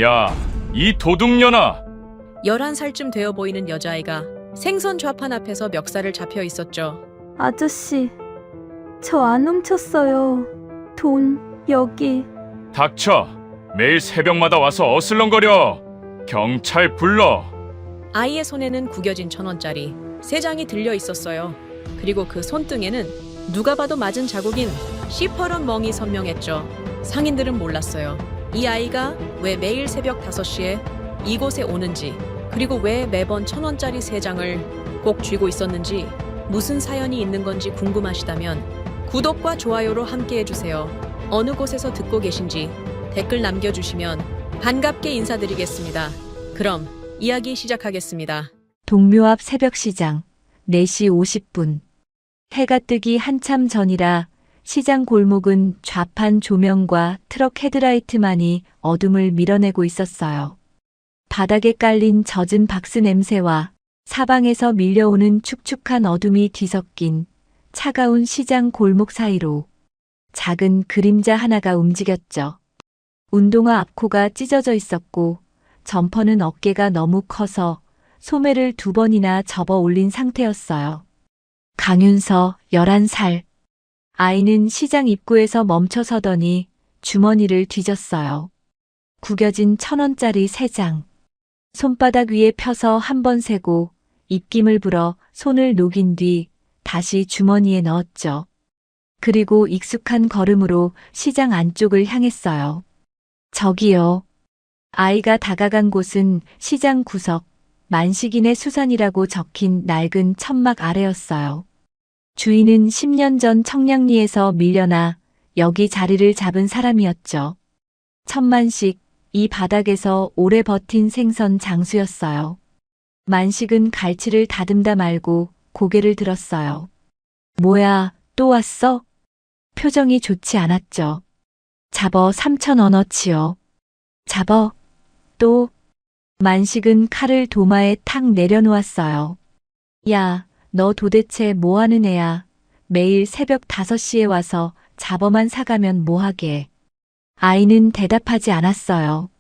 야, 이 도둑년아! 11살쯤 되어 보이는 여자아이가 생선 좌판 앞에서 멱살을 잡혀 있었죠. 아저씨, 저 안 훔쳤어요. 돈, 여기. 닥쳐! 매일 새벽마다 와서 어슬렁거려! 경찰 불러! 아이의 손에는 구겨진 1,000원짜리 3장이 들려 있었어요. 그리고 그 손등에는 누가 봐도 맞은 자국인 시퍼런 멍이 선명했죠. 상인들은 몰랐어요. 이 아이가 왜 매일 새벽 5시에 이곳에 오는지, 그리고 왜 매번 1,000원짜리 3장을 꼭 쥐고 있었는지, 무슨 사연이 있는 건지 궁금하시다면 구독과 좋아요로 함께 해주세요. 어느 곳에서 듣고 계신지 댓글 남겨주시면 반갑게 인사드리겠습니다. 그럼 이야기 시작하겠습니다. 동묘 앞 새벽시장 4시 50분. 해가 뜨기 한참 전이라 시장 골목은 좌판 조명과 트럭 헤드라이트만이 어둠을 밀어내고 있었어요. 바닥에 깔린 젖은 박스 냄새와 사방에서 밀려오는 축축한 어둠이 뒤섞인 차가운 시장 골목 사이로 작은 그림자 하나가 움직였죠. 운동화 앞코가 찢어져 있었고 점퍼는 어깨가 너무 커서 소매를 2번이나 접어 올린 상태였어요. 강윤서 11살. 아이는 시장 입구에서 멈춰 서더니 주머니를 뒤졌어요. 구겨진 1,000원짜리 3장. 손바닥 위에 펴서 한 번 세고 입김을 불어 손을 녹인 뒤 다시 주머니에 넣었죠. 그리고 익숙한 걸음으로 시장 안쪽을 향했어요. 저기요. 아이가 다가간 곳은 시장 구석, 만식인의 수산이라고 적힌 낡은 천막 아래였어요. 주인은 10년 전 청량리에서 밀려나 여기 자리를 잡은 사람이었죠. 천만식, 이 바닥에서 오래 버틴 생선 장수였어요. 만식은 갈치를 다듬다 말고 고개를 들었어요. 뭐야, 또 왔어? 표정이 좋지 않았죠. 잡어 3,000원어치요. 잡어? 또? 만식은 칼을 도마에 탁 내려놓았어요. 야, 너 도대체 뭐하는 애야? 매일 새벽 5시에 와서 잡어만 사가면 뭐하게? 아이는 대답하지 않았어요.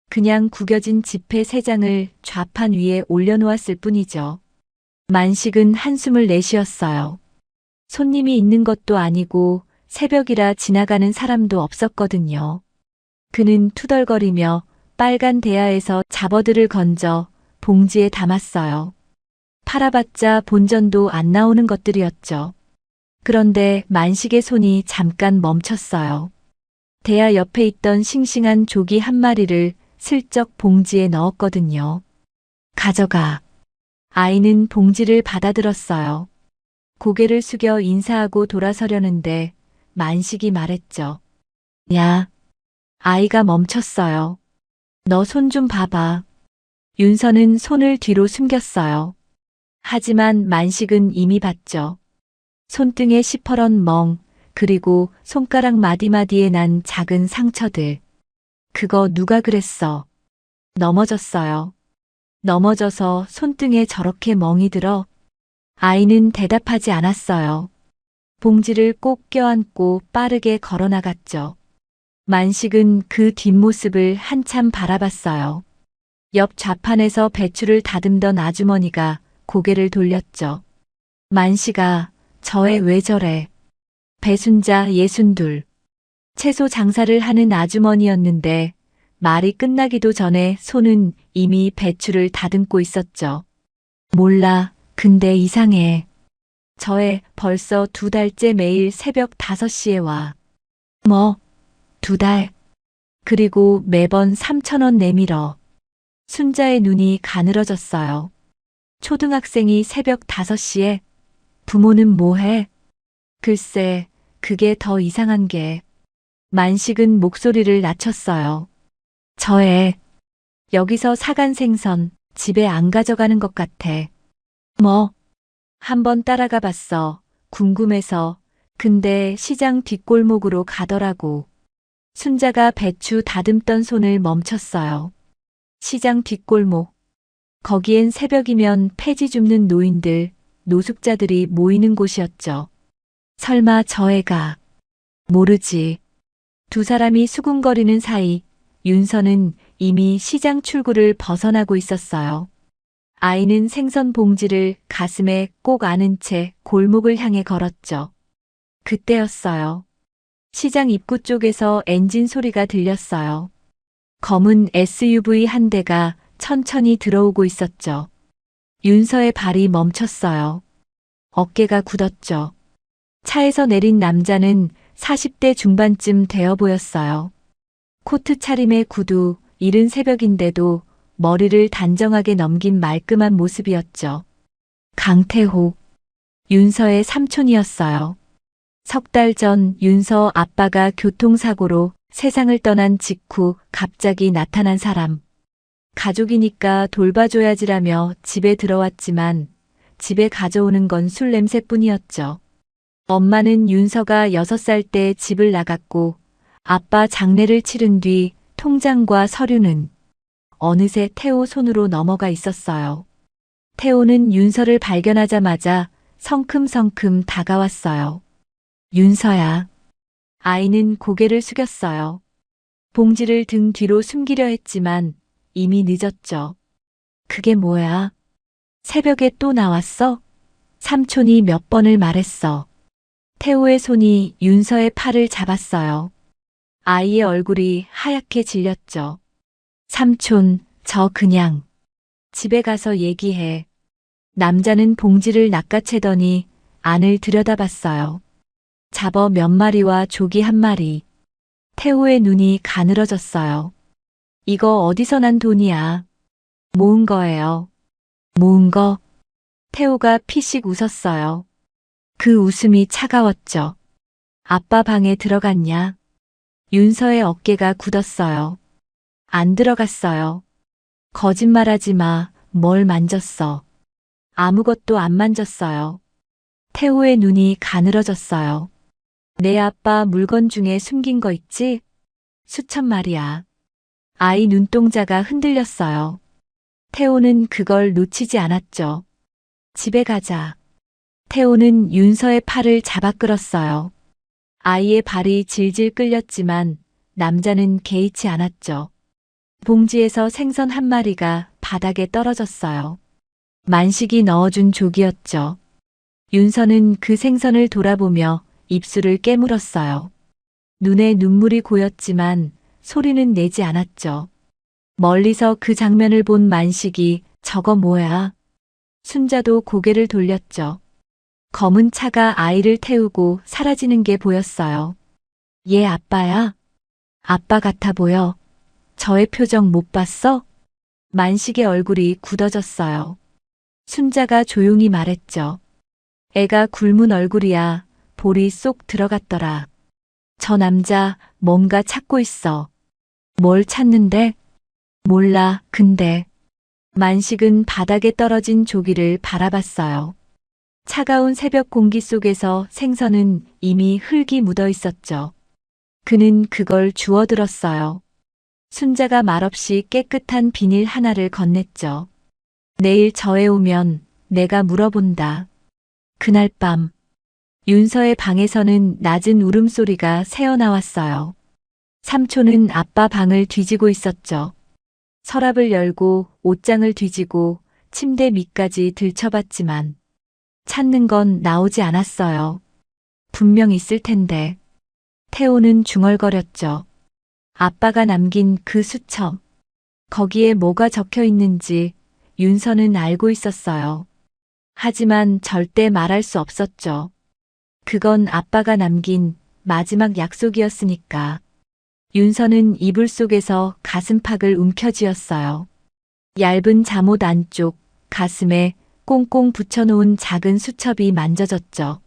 그냥 구겨진 지폐 3장을 좌판 위에 올려놓았을 뿐이죠. 만식은 한숨을 내쉬었어요. 손님이 있는 것도 아니고 새벽이라 지나가는 사람도 없었거든요. 그는 투덜거리며 빨간 대야에서 잡어들을 건져 봉지에 담았어요. 팔아봤자 본전도 안 나오는 것들이었죠. 그런데 만식의 손이 잠깐 멈췄어요. 대야 옆에 있던 싱싱한 조기 한 마리를 슬쩍 봉지에 넣었거든요. 가져가. 아이는 봉지를 받아들었어요. 고개를 숙여 인사하고 돌아서려는데 만식이 말했죠. 야. 아이가 멈췄어요. 너 손 좀 봐봐. 윤서는 손을 뒤로 숨겼어요. 하지만 만식은 이미 봤죠. 손등에 시퍼런 멍, 그리고 손가락 마디마디에 난 작은 상처들. 그거 누가 그랬어? 넘어졌어요. 넘어져서 손등에 저렇게 멍이 들어? 아이는 대답하지 않았어요. 봉지를 꼭 껴안고 빠르게 걸어나갔죠. 만식은 그 뒷모습을 한참 바라봤어요. 옆 좌판에서 배추를 다듬던 아주머니가 고개를 돌렸죠. 만식아, 저 애 왜 저래? 배순자 62. 채소 장사를 하는 아주머니였는데 말이 끝나기도 전에 손은 이미 배추를 다듬고 있었죠. 몰라, 근데 이상해. 저 애 벌써 2달째 매일 새벽 5시에 와. 뭐? 2달. 그리고 매번 3,000원 내밀어. 순자의 눈이 가늘어졌어요. 초등학생이 새벽 5시에? 부모는 뭐해? 글쎄, 그게 더 이상한 게. 만식은 목소리를 낮췄어요. 저 애, 여기서 사간 생선 집에 안 가져가는 것 같아. 뭐? 한번 따라가 봤어. 궁금해서. 근데 시장 뒷골목으로 가더라고. 순자가 배추 다듬던 손을 멈췄어요. 시장 뒷골목. 거기엔 새벽이면 폐지 줍는 노인들, 노숙자들이 모이는 곳이었죠. 설마 저 애가. 모르지. 두 사람이 수군거리는 사이 윤서는 이미 시장 출구를 벗어나고 있었어요. 아이는 생선 봉지를 가슴에 꼭 안은 채 골목을 향해 걸었죠. 그때였어요. 시장 입구 쪽에서 엔진 소리가 들렸어요. 검은 SUV 한 대가 천천히 들어오고 있었죠. 윤서의 발이 멈췄어요. 어깨가 굳었죠. 차에서 내린 남자는 40대 중반쯤 되어 보였어요. 코트 차림의 구두, 이른 새벽인데도 머리를 단정하게 넘긴 말끔한 모습이었죠. 강태호, 윤서의 삼촌이었어요. 석 달 전 윤서 아빠가 교통사고로 세상을 떠난 직후 갑자기 나타난 사람. 가족이니까 돌봐줘야지라며 집에 들어왔지만 집에 가져오는 건 술 냄새뿐이었죠. 엄마는 윤서가 6살 때 집을 나갔고 아빠 장례를 치른 뒤 통장과 서류는 어느새 태호 손으로 넘어가 있었어요. 태호는 윤서를 발견하자마자 성큼성큼 다가왔어요. 윤서야. 아이는 고개를 숙였어요. 봉지를 등 뒤로 숨기려 했지만 이미 늦었죠. 그게 뭐야? 새벽에 또 나왔어? 삼촌이 몇 번을 말했어. 태호의 손이 윤서의 팔을 잡았어요. 아이의 얼굴이 하얗게 질렸죠. 삼촌, 저 그냥 집에 가서 얘기해. 남자는 봉지를 낚아채더니 안을 들여다봤어요. 잡어 몇 마리와 조기 한 마리. 태호의 눈이 가늘어졌어요. 이거 어디서 난 돈이야? 모은 거예요. 모은 거? 태호가 피식 웃었어요. 그 웃음이 차가웠죠. 아빠 방에 들어갔냐? 윤서의 어깨가 굳었어요. 안 들어갔어요. 거짓말하지 마. 뭘 만졌어. 아무것도 안 만졌어요. 태호의 눈이 가늘어졌어요. 내 아빠 물건 중에 숨긴 거 있지? 수천 마리야. 아이 눈동자가 흔들렸어요. 태호는 그걸 놓치지 않았죠. 집에 가자. 태호는 윤서의 팔을 잡아 끌었어요. 아이의 발이 질질 끌렸지만 남자는 개의치 않았죠. 봉지에서 생선 한 마리가 바닥에 떨어졌어요. 만식이 넣어준 조기였죠. 윤서는 그 생선을 돌아보며 입술을 깨물었어요. 눈에 눈물이 고였지만 소리는 내지 않았죠. 멀리서 그 장면을 본 만식이 저거 뭐야? 순자도 고개를 돌렸죠. 검은 차가 아이를 태우고 사라지는 게 보였어요. 얘 아빠야? 아빠 같아 보여. 저의 표정 못 봤어? 만식의 얼굴이 굳어졌어요. 순자가 조용히 말했죠. 애가 굶은 얼굴이야. 볼이 쏙 들어갔더라. 저 남자 뭔가 찾고 있어. 뭘 찾는데? 몰라, 근데. 만식은 바닥에 떨어진 조기를 바라봤어요. 차가운 새벽 공기 속에서 생선은 이미 흙이 묻어 있었죠. 그는 그걸 주워들었어요. 순자가 말없이 깨끗한 비닐 하나를 건넸죠. 내일 저에 오면 내가 물어본다. 그날 밤 윤서의 방에서는 낮은 울음소리가 새어나왔어요. 삼촌은 아빠 방을 뒤지고 있었죠. 서랍을 열고 옷장을 뒤지고 침대 밑까지 들춰봤지만 찾는 건 나오지 않았어요. 분명 있을 텐데. 태호는 중얼거렸죠. 아빠가 남긴 그 수첩. 거기에 뭐가 적혀 있는지 윤서는 알고 있었어요. 하지만 절대 말할 수 없었죠. 그건 아빠가 남긴 마지막 약속이었으니까. 윤서는 이불 속에서 가슴팍을 움켜쥐었어요. 얇은 잠옷 안쪽 가슴에 꽁꽁 붙여놓은 작은 수첩이 만져졌죠.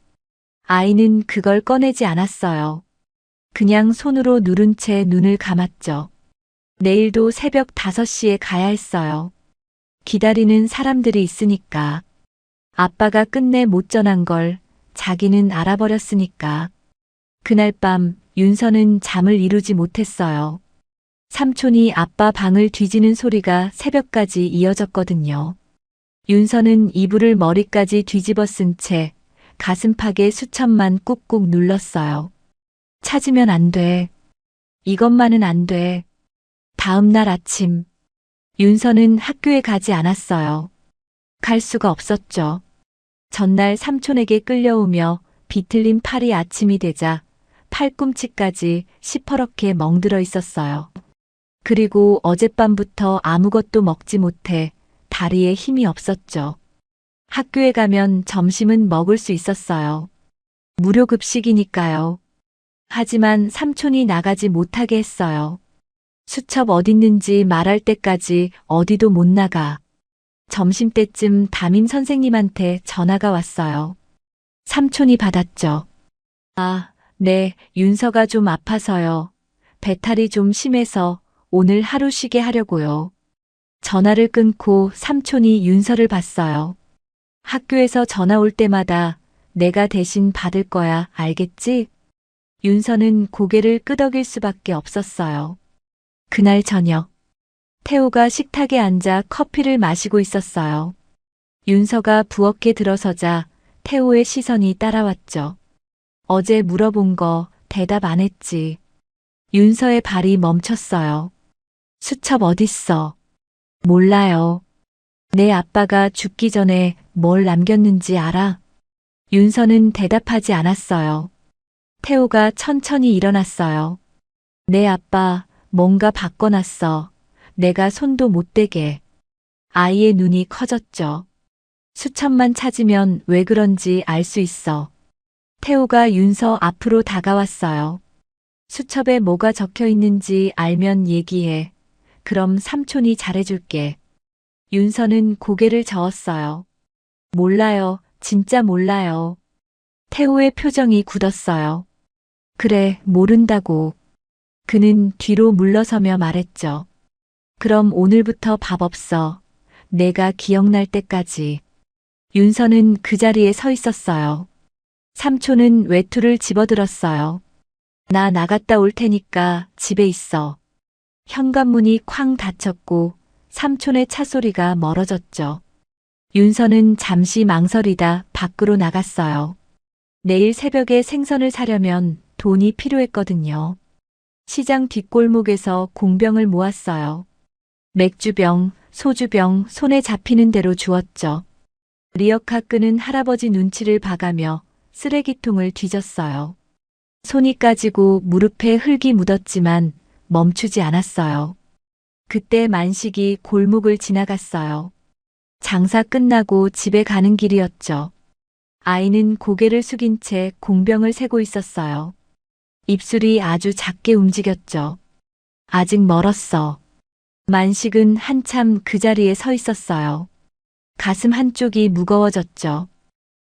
아이는 그걸 꺼내지 않았어요. 그냥 손으로 누른 채 눈을 감았죠. 내일도 새벽 5시에 가야 했어요. 기다리는 사람들이 있으니까. 아빠가 끝내 못 전한 걸 자기는 알아버렸으니까. 그날 밤 윤서는 잠을 이루지 못했어요. 삼촌이 아빠 방을 뒤지는 소리가 새벽까지 이어졌거든요. 윤서는 이불을 머리까지 뒤집어 쓴 채 가슴팍에 수첩만 꾹꾹 눌렀어요. 찾으면 안 돼. 이것만은 안 돼. 다음 날 아침, 윤서는 학교에 가지 않았어요. 갈 수가 없었죠. 전날 삼촌에게 끌려오며 비틀린 팔이 아침이 되자 팔꿈치까지 시퍼렇게 멍들어 있었어요. 그리고 어젯밤부터 아무것도 먹지 못해 다리에 힘이 없었죠. 학교에 가면 점심은 먹을 수 있었어요. 무료 급식이니까요. 하지만 삼촌이 나가지 못하게 했어요. 수첩 어딨는지 말할 때까지 어디도 못 나가. 점심때쯤 담임 선생님한테 전화가 왔어요. 삼촌이 받았죠. 아, 네, 윤서가 좀 아파서요. 배탈이 좀 심해서 오늘 하루 쉬게 하려고요. 전화를 끊고 삼촌이 윤서를 봤어요. 학교에서 전화 올 때마다 내가 대신 받을 거야, 알겠지? 윤서는 고개를 끄덕일 수밖에 없었어요. 그날 저녁, 태호가 식탁에 앉아 커피를 마시고 있었어요. 윤서가 부엌에 들어서자 태호의 시선이 따라왔죠. 어제 물어본 거 대답 안 했지. 윤서의 발이 멈췄어요. 수첩 어딨어? 몰라요. 내 아빠가 죽기 전에 뭘 남겼는지 알아? 윤서는 대답하지 않았어요. 태호가 천천히 일어났어요. 내 아빠 뭔가 바꿔놨어. 내가 손도 못 대게. 아이의 눈이 커졌죠. 수첩만 찾으면 왜 그런지 알 수 있어. 태호가 윤서 앞으로 다가왔어요. 수첩에 뭐가 적혀 있는지 알면 얘기해. 그럼 삼촌이 잘해줄게. 윤서는 고개를 저었어요. 몰라요. 진짜 몰라요. 태호의 표정이 굳었어요. 그래, 모른다고. 그는 뒤로 물러서며 말했죠. 그럼 오늘부터 밥 없어. 내가 기억날 때까지. 윤서는 그 자리에 서 있었어요. 삼촌은 외투를 집어들었어요. 나 나갔다 올 테니까 집에 있어. 현관문이 쾅 닫혔고 삼촌의 차 소리가 멀어졌죠. 윤서는 잠시 망설이다 밖으로 나갔어요. 내일 새벽에 생선을 사려면 돈이 필요했거든요. 시장 뒷골목에서 공병을 모았어요. 맥주병, 소주병 손에 잡히는 대로 주었죠. 리어카 끄는 할아버지 눈치를 봐가며 쓰레기통을 뒤졌어요. 손이 까지고 무릎에 흙이 묻었지만 멈추지 않았어요. 그때 만식이 골목을 지나갔어요. 장사 끝나고 집에 가는 길이었죠. 아이는 고개를 숙인 채 공병을 세고 있었어요. 입술이 아주 작게 움직였죠. 아직 멀었어. 만식은 한참 그 자리에 서 있었어요. 가슴 한쪽이 무거워졌죠.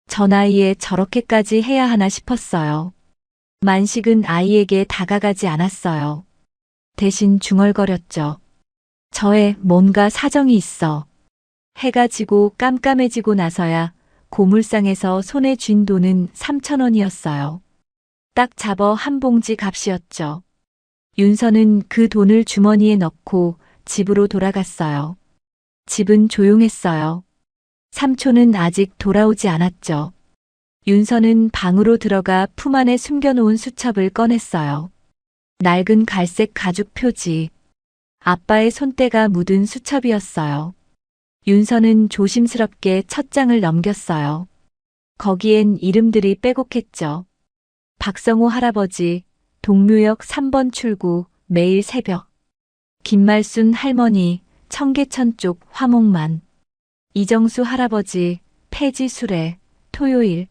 저 나이에 저렇게까지 해야 하나 싶었어요. 만식은 아이에게 다가가지 않았어요. 대신 중얼거렸죠. 저에 뭔가 사정이 있어. 해가 지고 깜깜해지고 나서야 고물상에서 손에 쥔 돈은 3,000원이었어요. 딱 잡어 한 봉지 값이었죠. 윤서는 그 돈을 주머니에 넣고 집으로 돌아갔어요. 집은 조용했어요. 삼촌은 아직 돌아오지 않았죠. 윤서는 방으로 들어가 품 안에 숨겨놓은 수첩을 꺼냈어요. 낡은 갈색 가죽 표지. 아빠의 손때가 묻은 수첩이었어요. 윤서는 조심스럽게 첫 장을 넘겼어요. 거기엔 이름들이 빼곡했죠. 박성호 할아버지, 동묘역 3번 출구, 매일 새벽. 김말순 할머니, 청계천 쪽 화목만. 이정수 할아버지, 폐지 수레, 토요일.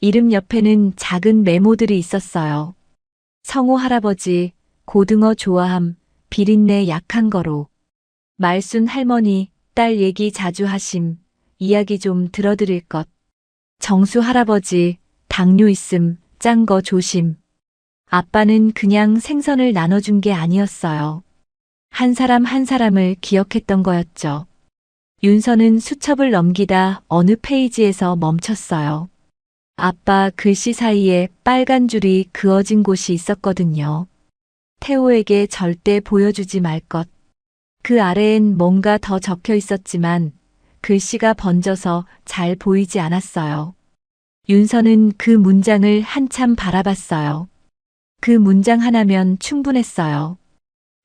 이름 옆에는 작은 메모들이 있었어요. 성호 할아버지, 고등어 좋아함, 비린내 약한 거로. 말순 할머니, 딸 얘기 자주 하심, 이야기 좀 들어드릴 것. 정수 할아버지, 당뇨 있음, 짠 거 조심. 아빠는 그냥 생선을 나눠준 게 아니었어요. 한 사람 한 사람을 기억했던 거였죠. 윤서는 수첩을 넘기다 어느 페이지에서 멈췄어요. 아빠 글씨 사이에 빨간 줄이 그어진 곳이 있었거든요. 태호에게 절대 보여주지 말 것. 그 아래엔 뭔가 더 적혀 있었지만 글씨가 번져서 잘 보이지 않았어요. 윤서는 그 문장을 한참 바라봤어요. 그 문장 하나면 충분했어요.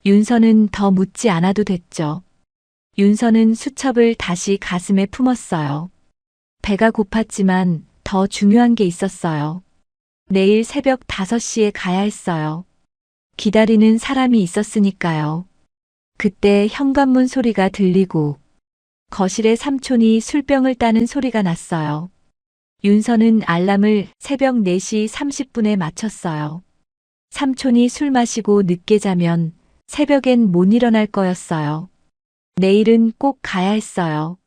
윤서는 더 묻지 않아도 됐죠. 윤서는 수첩을 다시 가슴에 품었어요. 배가 고팠지만 더 중요한 게 있었어요. 내일 새벽 5시에 가야 했어요. 기다리는 사람이 있었으니까요. 그때 현관문 소리가 들리고 거실에 삼촌이 술병을 따는 소리가 났어요. 윤서는 알람을 새벽 4시 30분에 맞췄어요. 삼촌이 술 마시고 늦게 자면 새벽엔 못 일어날 거였어요. 내일은 꼭 가야 했어요.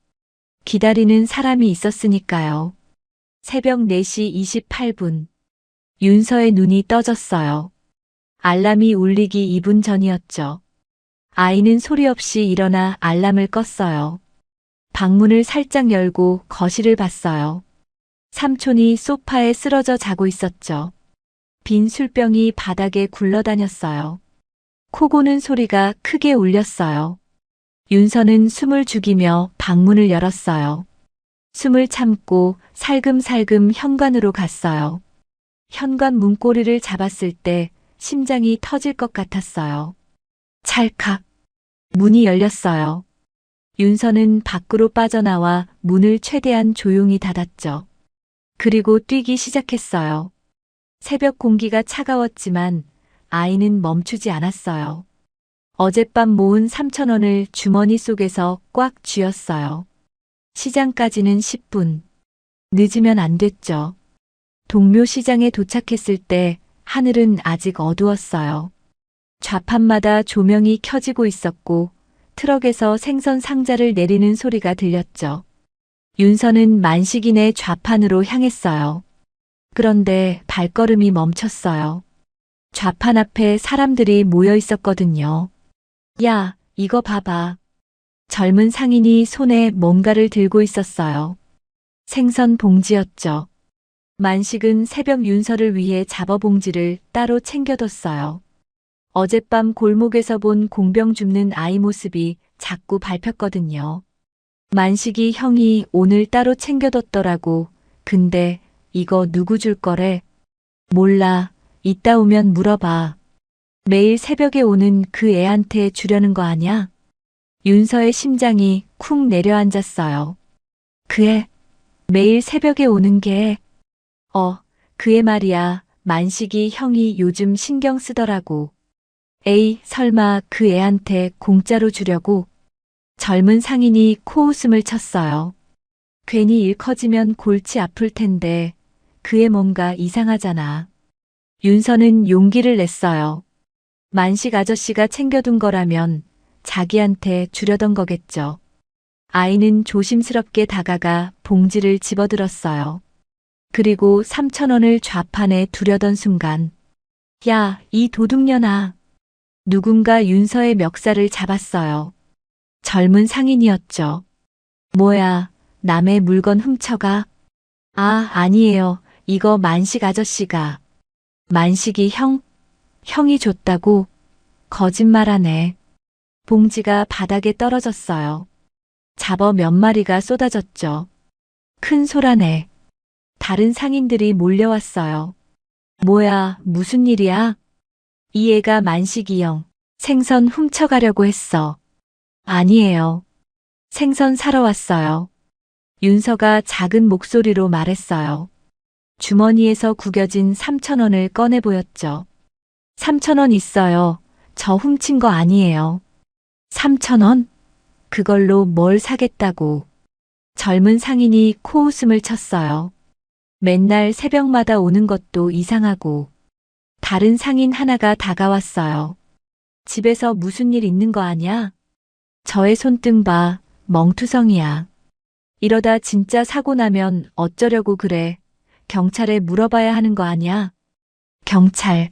기다리는 사람이 있었으니까요. 새벽 4시 28분. 윤서의 눈이 떠졌어요. 알람이 울리기 2분 전이었죠. 아이는 소리 없이 일어나 알람을 껐어요. 방문을 살짝 열고 거실을 봤어요. 삼촌이 소파에 쓰러져 자고 있었죠. 빈 술병이 바닥에 굴러다녔어요. 코 고는 소리가 크게 울렸어요. 윤서는 숨을 죽이며 방문을 열었어요. 숨을 참고 살금살금 현관으로 갔어요. 현관 문고리를 잡았을 때 심장이 터질 것 같았어요. 찰칵. 문이 열렸어요. 윤서는 밖으로 빠져나와 문을 최대한 조용히 닫았죠. 그리고 뛰기 시작했어요. 새벽 공기가 차가웠지만 아이는 멈추지 않았어요. 어젯밤 모은 3,000원을 주머니 속에서 꽉 쥐었어요. 시장까지는 10분. 늦으면 안 됐죠. 동묘 시장에 도착했을 때 하늘은 아직 어두웠어요. 좌판마다 조명이 켜지고 있었고 트럭에서 생선 상자를 내리는 소리가 들렸죠. 윤서는 만식인의 좌판으로 향했어요. 그런데 발걸음이 멈췄어요. 좌판 앞에 사람들이 모여 있었거든요. 야, 이거 봐봐. 젊은 상인이 손에 뭔가를 들고 있었어요. 생선 봉지였죠. 만식은 새벽 윤서를 위해 잡어봉지를 따로 챙겨뒀어요. 어젯밤 골목에서 본 공병 줍는 아이 모습이 자꾸 밟혔거든요. 만식이 형이 오늘 따로 챙겨뒀더라고. 근데 이거 누구 줄 거래? 몰라. 이따 오면 물어봐. 매일 새벽에 오는 그 애한테 주려는 거 아냐? 윤서의 심장이 쿵 내려앉았어요. 그 애? 매일 새벽에 오는 게? 그 애 말이야. 만식이 형이 요즘 신경 쓰더라고. 에이, 설마 그 애한테 공짜로 주려고? 젊은 상인이 코웃음을 쳤어요. 괜히 일 커지면 골치 아플 텐데 그 애 뭔가 이상하잖아. 윤서는 용기를 냈어요. 만식 아저씨가 챙겨둔 거라면 자기한테 주려던 거겠죠. 아이는 조심스럽게 다가가 봉지를 집어들었어요. 그리고 3,000원을 좌판에 두려던 순간, 야, 이 도둑년아. 누군가 윤서의 멱살을 잡았어요. 젊은 상인이었죠. 뭐야, 남의 물건 훔쳐가? 아, 아니에요. 이거 만식 아저씨가. 만식이 형이 줬다고? 거짓말하네. 봉지가 바닥에 떨어졌어요. 잡어 몇 마리가 쏟아졌죠. 큰 소라네. 다른 상인들이 몰려왔어요. 뭐야, 무슨 일이야? 이 애가 만식이 형, 생선 훔쳐가려고 했어. 아니에요. 생선 사러 왔어요. 윤서가 작은 목소리로 말했어요. 주머니에서 구겨진 3,000원을 꺼내 보였죠. 3,000원 있어요. 저 훔친 거 아니에요. 3,000원? 그걸로 뭘 사겠다고. 젊은 상인이 코웃음을 쳤어요. 맨날 새벽마다 오는 것도 이상하고. 다른 상인 하나가 다가왔어요. 집에서 무슨 일 있는 거 아냐? 저의 손등 봐, 멍투성이야. 이러다 진짜 사고 나면 어쩌려고 그래. 경찰에 물어봐야 하는 거 아냐? 경찰.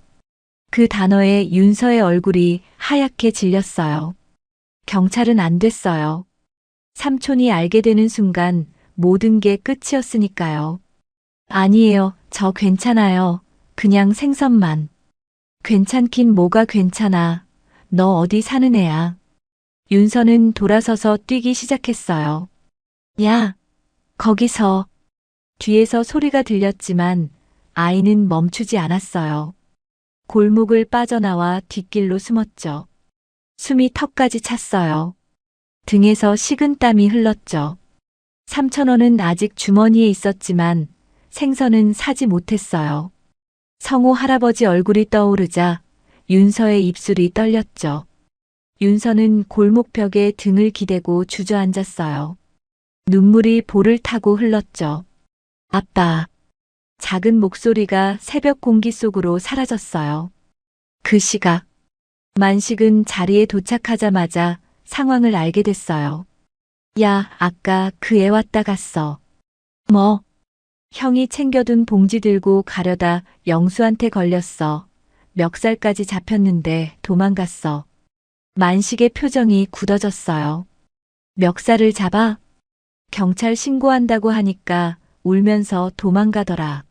그 단어에 윤서의 얼굴이 하얗게 질렸어요. 경찰은 안 됐어요. 삼촌이 알게 되는 순간 모든 게 끝이었으니까요. 아니에요. 저 괜찮아요. 그냥 생선만. 괜찮긴 뭐가 괜찮아. 너 어디 사는 애야? 윤서는 돌아서서 뛰기 시작했어요. 야, 거기서. 뒤에서 소리가 들렸지만 아이는 멈추지 않았어요. 골목을 빠져나와 뒷길로 숨었죠. 숨이 턱까지 찼어요. 등에서 식은땀이 흘렀죠. 3,000원은 아직 주머니에 있었지만 생선은 사지 못했어요. 성호 할아버지 얼굴이 떠오르자 윤서의 입술이 떨렸죠. 윤서는 골목벽에 등을 기대고 주저앉았어요. 눈물이 볼을 타고 흘렀죠. 아빠. 작은 목소리가 새벽 공기 속으로 사라졌어요. 그 시각. 만식은 자리에 도착하자마자 상황을 알게 됐어요. 야, 아까 그 애 왔다 갔어. 뭐? 형이 챙겨둔 봉지 들고 가려다 영수한테 걸렸어. 멱살까지 잡혔는데 도망갔어. 만식의 표정이 굳어졌어요. 멱살을 잡아? 경찰 신고한다고 하니까 울면서 도망가더라.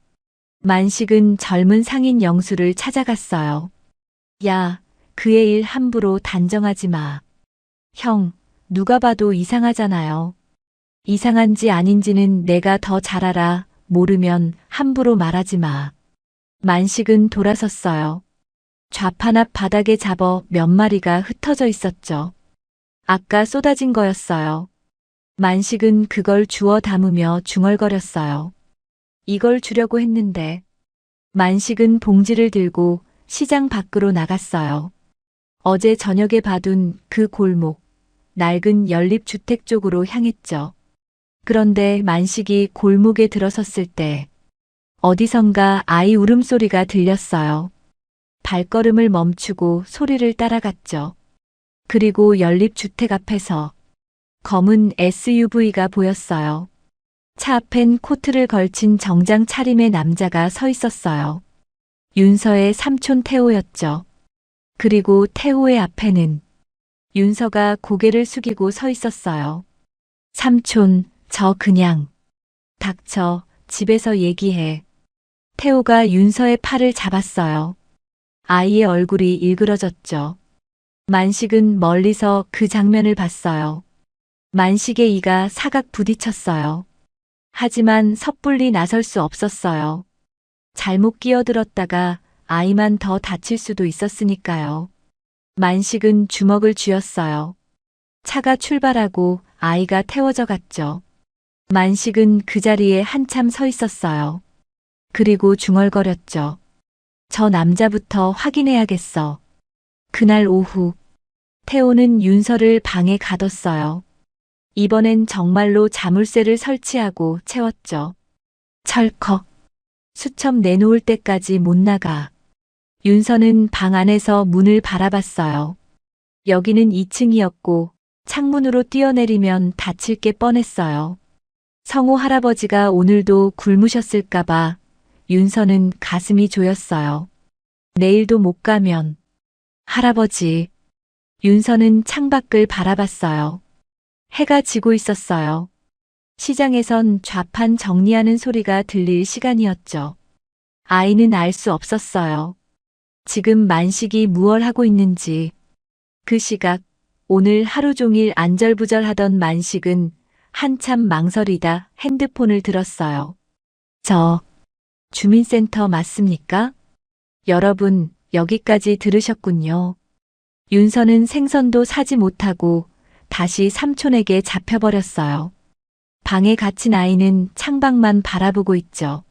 만식은 젊은 상인 영수를 찾아갔어요. 야, 그의 일 함부로 단정하지 마. 형, 누가 봐도 이상하잖아요. 이상한지 아닌지는 내가 더 잘 알아. 모르면 함부로 말하지 마. 만식은 돌아섰어요. 좌판 앞 바닥에 잡어 몇 마리가 흩어져 있었죠. 아까 쏟아진 거였어요. 만식은 그걸 주워 담으며 중얼거렸어요. 이걸 주려고 했는데. 만식은 봉지를 들고 시장 밖으로 나갔어요. 어제 저녁에 봐둔 그 골목, 낡은 연립주택 쪽으로 향했죠. 그런데 만식이 골목에 들어섰을 때 어디선가 아이 울음소리가 들렸어요. 발걸음을 멈추고 소리를 따라갔죠. 그리고 연립주택 앞에서 검은 SUV가 보였어요. 차 앞엔 코트를 걸친 정장 차림의 남자가 서 있었어요. 윤서의 삼촌 태호였죠. 그리고 태호의 앞에는 윤서가 고개를 숙이고 서 있었어요. 삼촌, 저 그냥. 닥쳐, 집에서 얘기해. 태호가 윤서의 팔을 잡았어요. 아이의 얼굴이 일그러졌죠. 만식은 멀리서 그 장면을 봤어요. 만식의 이가 사각 부딪혔어요. 하지만 섣불리 나설 수 없었어요. 잘못 끼어들었다가 아이만 더 다칠 수도 있었으니까요. 만식은 주먹을 쥐었어요. 차가 출발하고 아이가 태워져 갔죠. 만식은 그 자리에 한참 서 있었어요. 그리고 중얼거렸죠. 저 남자부터 확인해야겠어. 그날 오후, 태호는 윤서를 방에 가뒀어요. 이번엔 정말로 자물쇠를 설치하고 채웠죠. 철컥. 수첩 내놓을 때까지 못 나가. 윤서는 방 안에서 문을 바라봤어요. 여기는 2층이었고 창문으로 뛰어내리면 다칠 게 뻔했어요. 성호 할아버지가 오늘도 굶으셨을까봐 윤서는 가슴이 조였어요. 내일도 못 가면. 할아버지. 윤서는 창밖을 바라봤어요. 해가 지고 있었어요. 시장에선 좌판 정리하는 소리가 들릴 시간이었죠. 아이는 알 수 없었어요. 지금 만식이 무얼 하고 있는지. 그 시각, 오늘 하루 종일 안절부절하던 만식은 한참 망설이다 핸드폰을 들었어요. 저, 주민센터 맞습니까? 여러분, 여기까지 들으셨군요. 윤서는 생선도 사지 못하고 다시 삼촌에게 잡혀버렸어요. 방에 갇힌 아이는 창밖만 바라보고 있죠.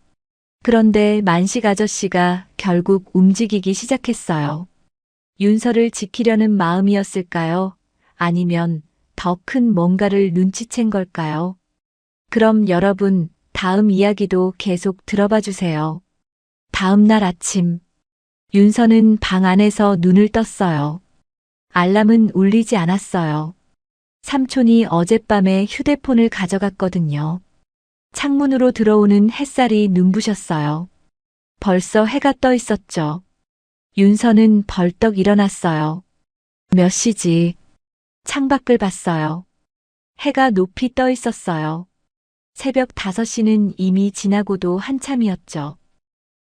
그런데 만식 아저씨가 결국 움직이기 시작했어요. 윤서를 지키려는 마음이었을까요? 아니면 더 큰 뭔가를 눈치챈 걸까요? 그럼 여러분, 다음 이야기도 계속 들어봐 주세요. 다음 날 아침, 윤서는 방 안에서 눈을 떴어요. 알람은 울리지 않았어요. 삼촌이 어젯밤에 휴대폰을 가져갔거든요. 창문으로 들어오는 햇살이 눈부셨어요. 벌써 해가 떠 있었죠. 윤서는 벌떡 일어났어요. 몇 시지? 창밖을 봤어요. 해가 높이 떠 있었어요. 새벽 5시는 이미 지나고도 한참이었죠.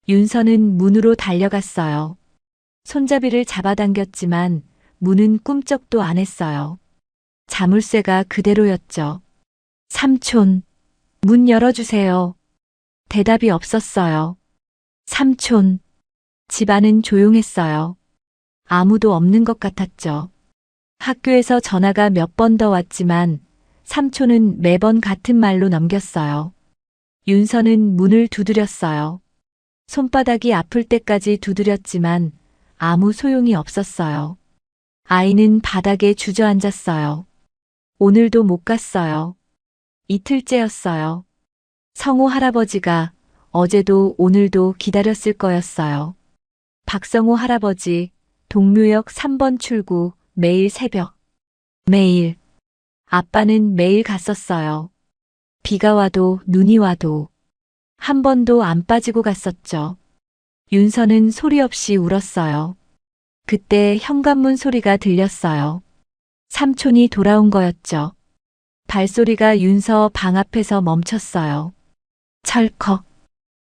윤서는 문으로 달려갔어요. 손잡이를 잡아당겼지만 문은 꿈쩍도 안 했어요. 자물쇠가 그대로였죠. 삼촌, 문 열어주세요. 대답이 없었어요. 삼촌, 집 안은 조용했어요. 아무도 없는 것 같았죠. 학교에서 전화가 몇 번 더 왔지만 삼촌은 매번 같은 말로 넘겼어요. 윤서는 문을 두드렸어요. 손바닥이 아플 때까지 두드렸지만 아무 소용이 없었어요. 아이는 바닥에 주저앉았어요. 오늘도 못 갔어요. 이틀째였어요. 성호 할아버지가 어제도 오늘도 기다렸을 거였어요. 박성호 할아버지, 동묘역 3번 출구, 매일 새벽. 매일. 아빠는 매일 갔었어요. 비가 와도 눈이 와도. 한 번도 안 빠지고 갔었죠. 윤서는 소리 없이 울었어요. 그때 현관문 소리가 들렸어요. 삼촌이 돌아온 거였죠. 발소리가 윤서 방 앞에서 멈췄어요. 철컥.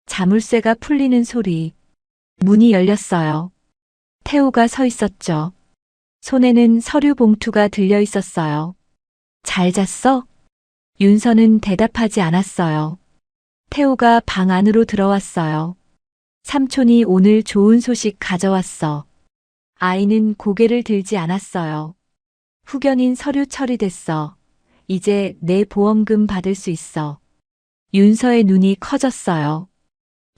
자물쇠가 풀리는 소리. 문이 열렸어요. 태호가 서 있었죠. 손에는 서류 봉투가 들려 있었어요. 잘 잤어? 윤서는 대답하지 않았어요. 태호가 방 안으로 들어왔어요. 삼촌이 오늘 좋은 소식 가져왔어. 아이는 고개를 들지 않았어요. 후견인 서류 처리됐어. 이제 내 보험금 받을 수 있어. 윤서의 눈이 커졌어요.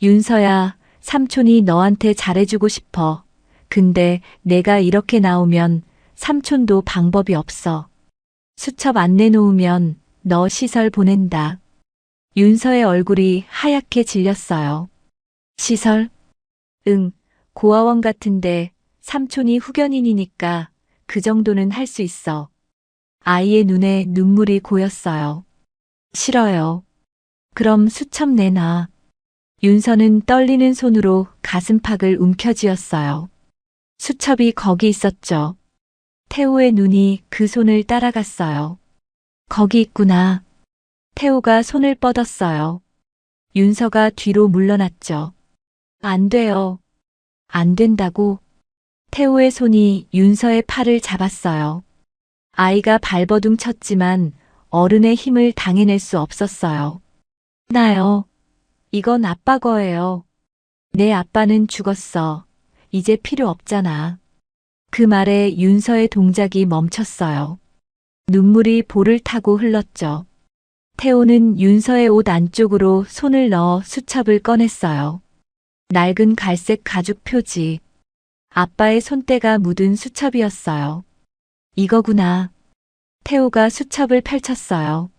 윤서야, 삼촌이 너한테 잘해주고 싶어. 근데 내가 이렇게 나오면 삼촌도 방법이 없어. 수첩 안 내놓으면 너 시설 보낸다. 윤서의 얼굴이 하얗게 질렸어요. 시설? 응, 고아원 같은데 삼촌이 후견인이니까 그 정도는 할 수 있어. 아이의 눈에 눈물이 고였어요. 싫어요. 그럼 수첩 내놔. 윤서는 떨리는 손으로 가슴팍을 움켜쥐었어요. 수첩이 거기 있었죠. 태호의 눈이 그 손을 따라갔어요. 거기 있구나. 태호가 손을 뻗었어요. 윤서가 뒤로 물러났죠. 안 돼요. 안 된다고. 태호의 손이 윤서의 팔을 잡았어요. 아이가 발버둥 쳤지만 어른의 힘을 당해낼 수 없었어요. 나요. 이건 아빠 거예요. 내 아빠는 죽었어. 이제 필요 없잖아. 그 말에 윤서의 동작이 멈췄어요. 눈물이 볼을 타고 흘렀죠. 태호는 윤서의 옷 안쪽으로 손을 넣어 수첩을 꺼냈어요. 낡은 갈색 가죽 표지. 아빠의 손때가 묻은 수첩이었어요. 이거구나. 태호가 수첩을 펼쳤어요.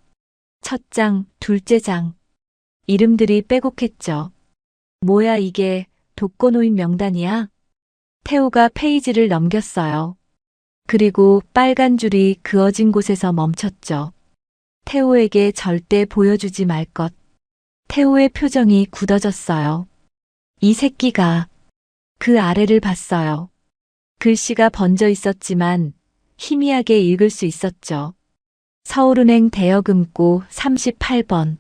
첫 장, 둘째 장. 이름들이 빼곡했죠. 뭐야 이게, 독거노인 명단이야? 태호가 페이지를 넘겼어요. 그리고 빨간 줄이 그어진 곳에서 멈췄죠. 태호에게 절대 보여주지 말 것. 태호의 표정이 굳어졌어요. 이 새끼가. 그 아래를 봤어요. 글씨가 번져 있었지만 희미하게 읽을 수 있었죠. 서울은행 대여금고 38번.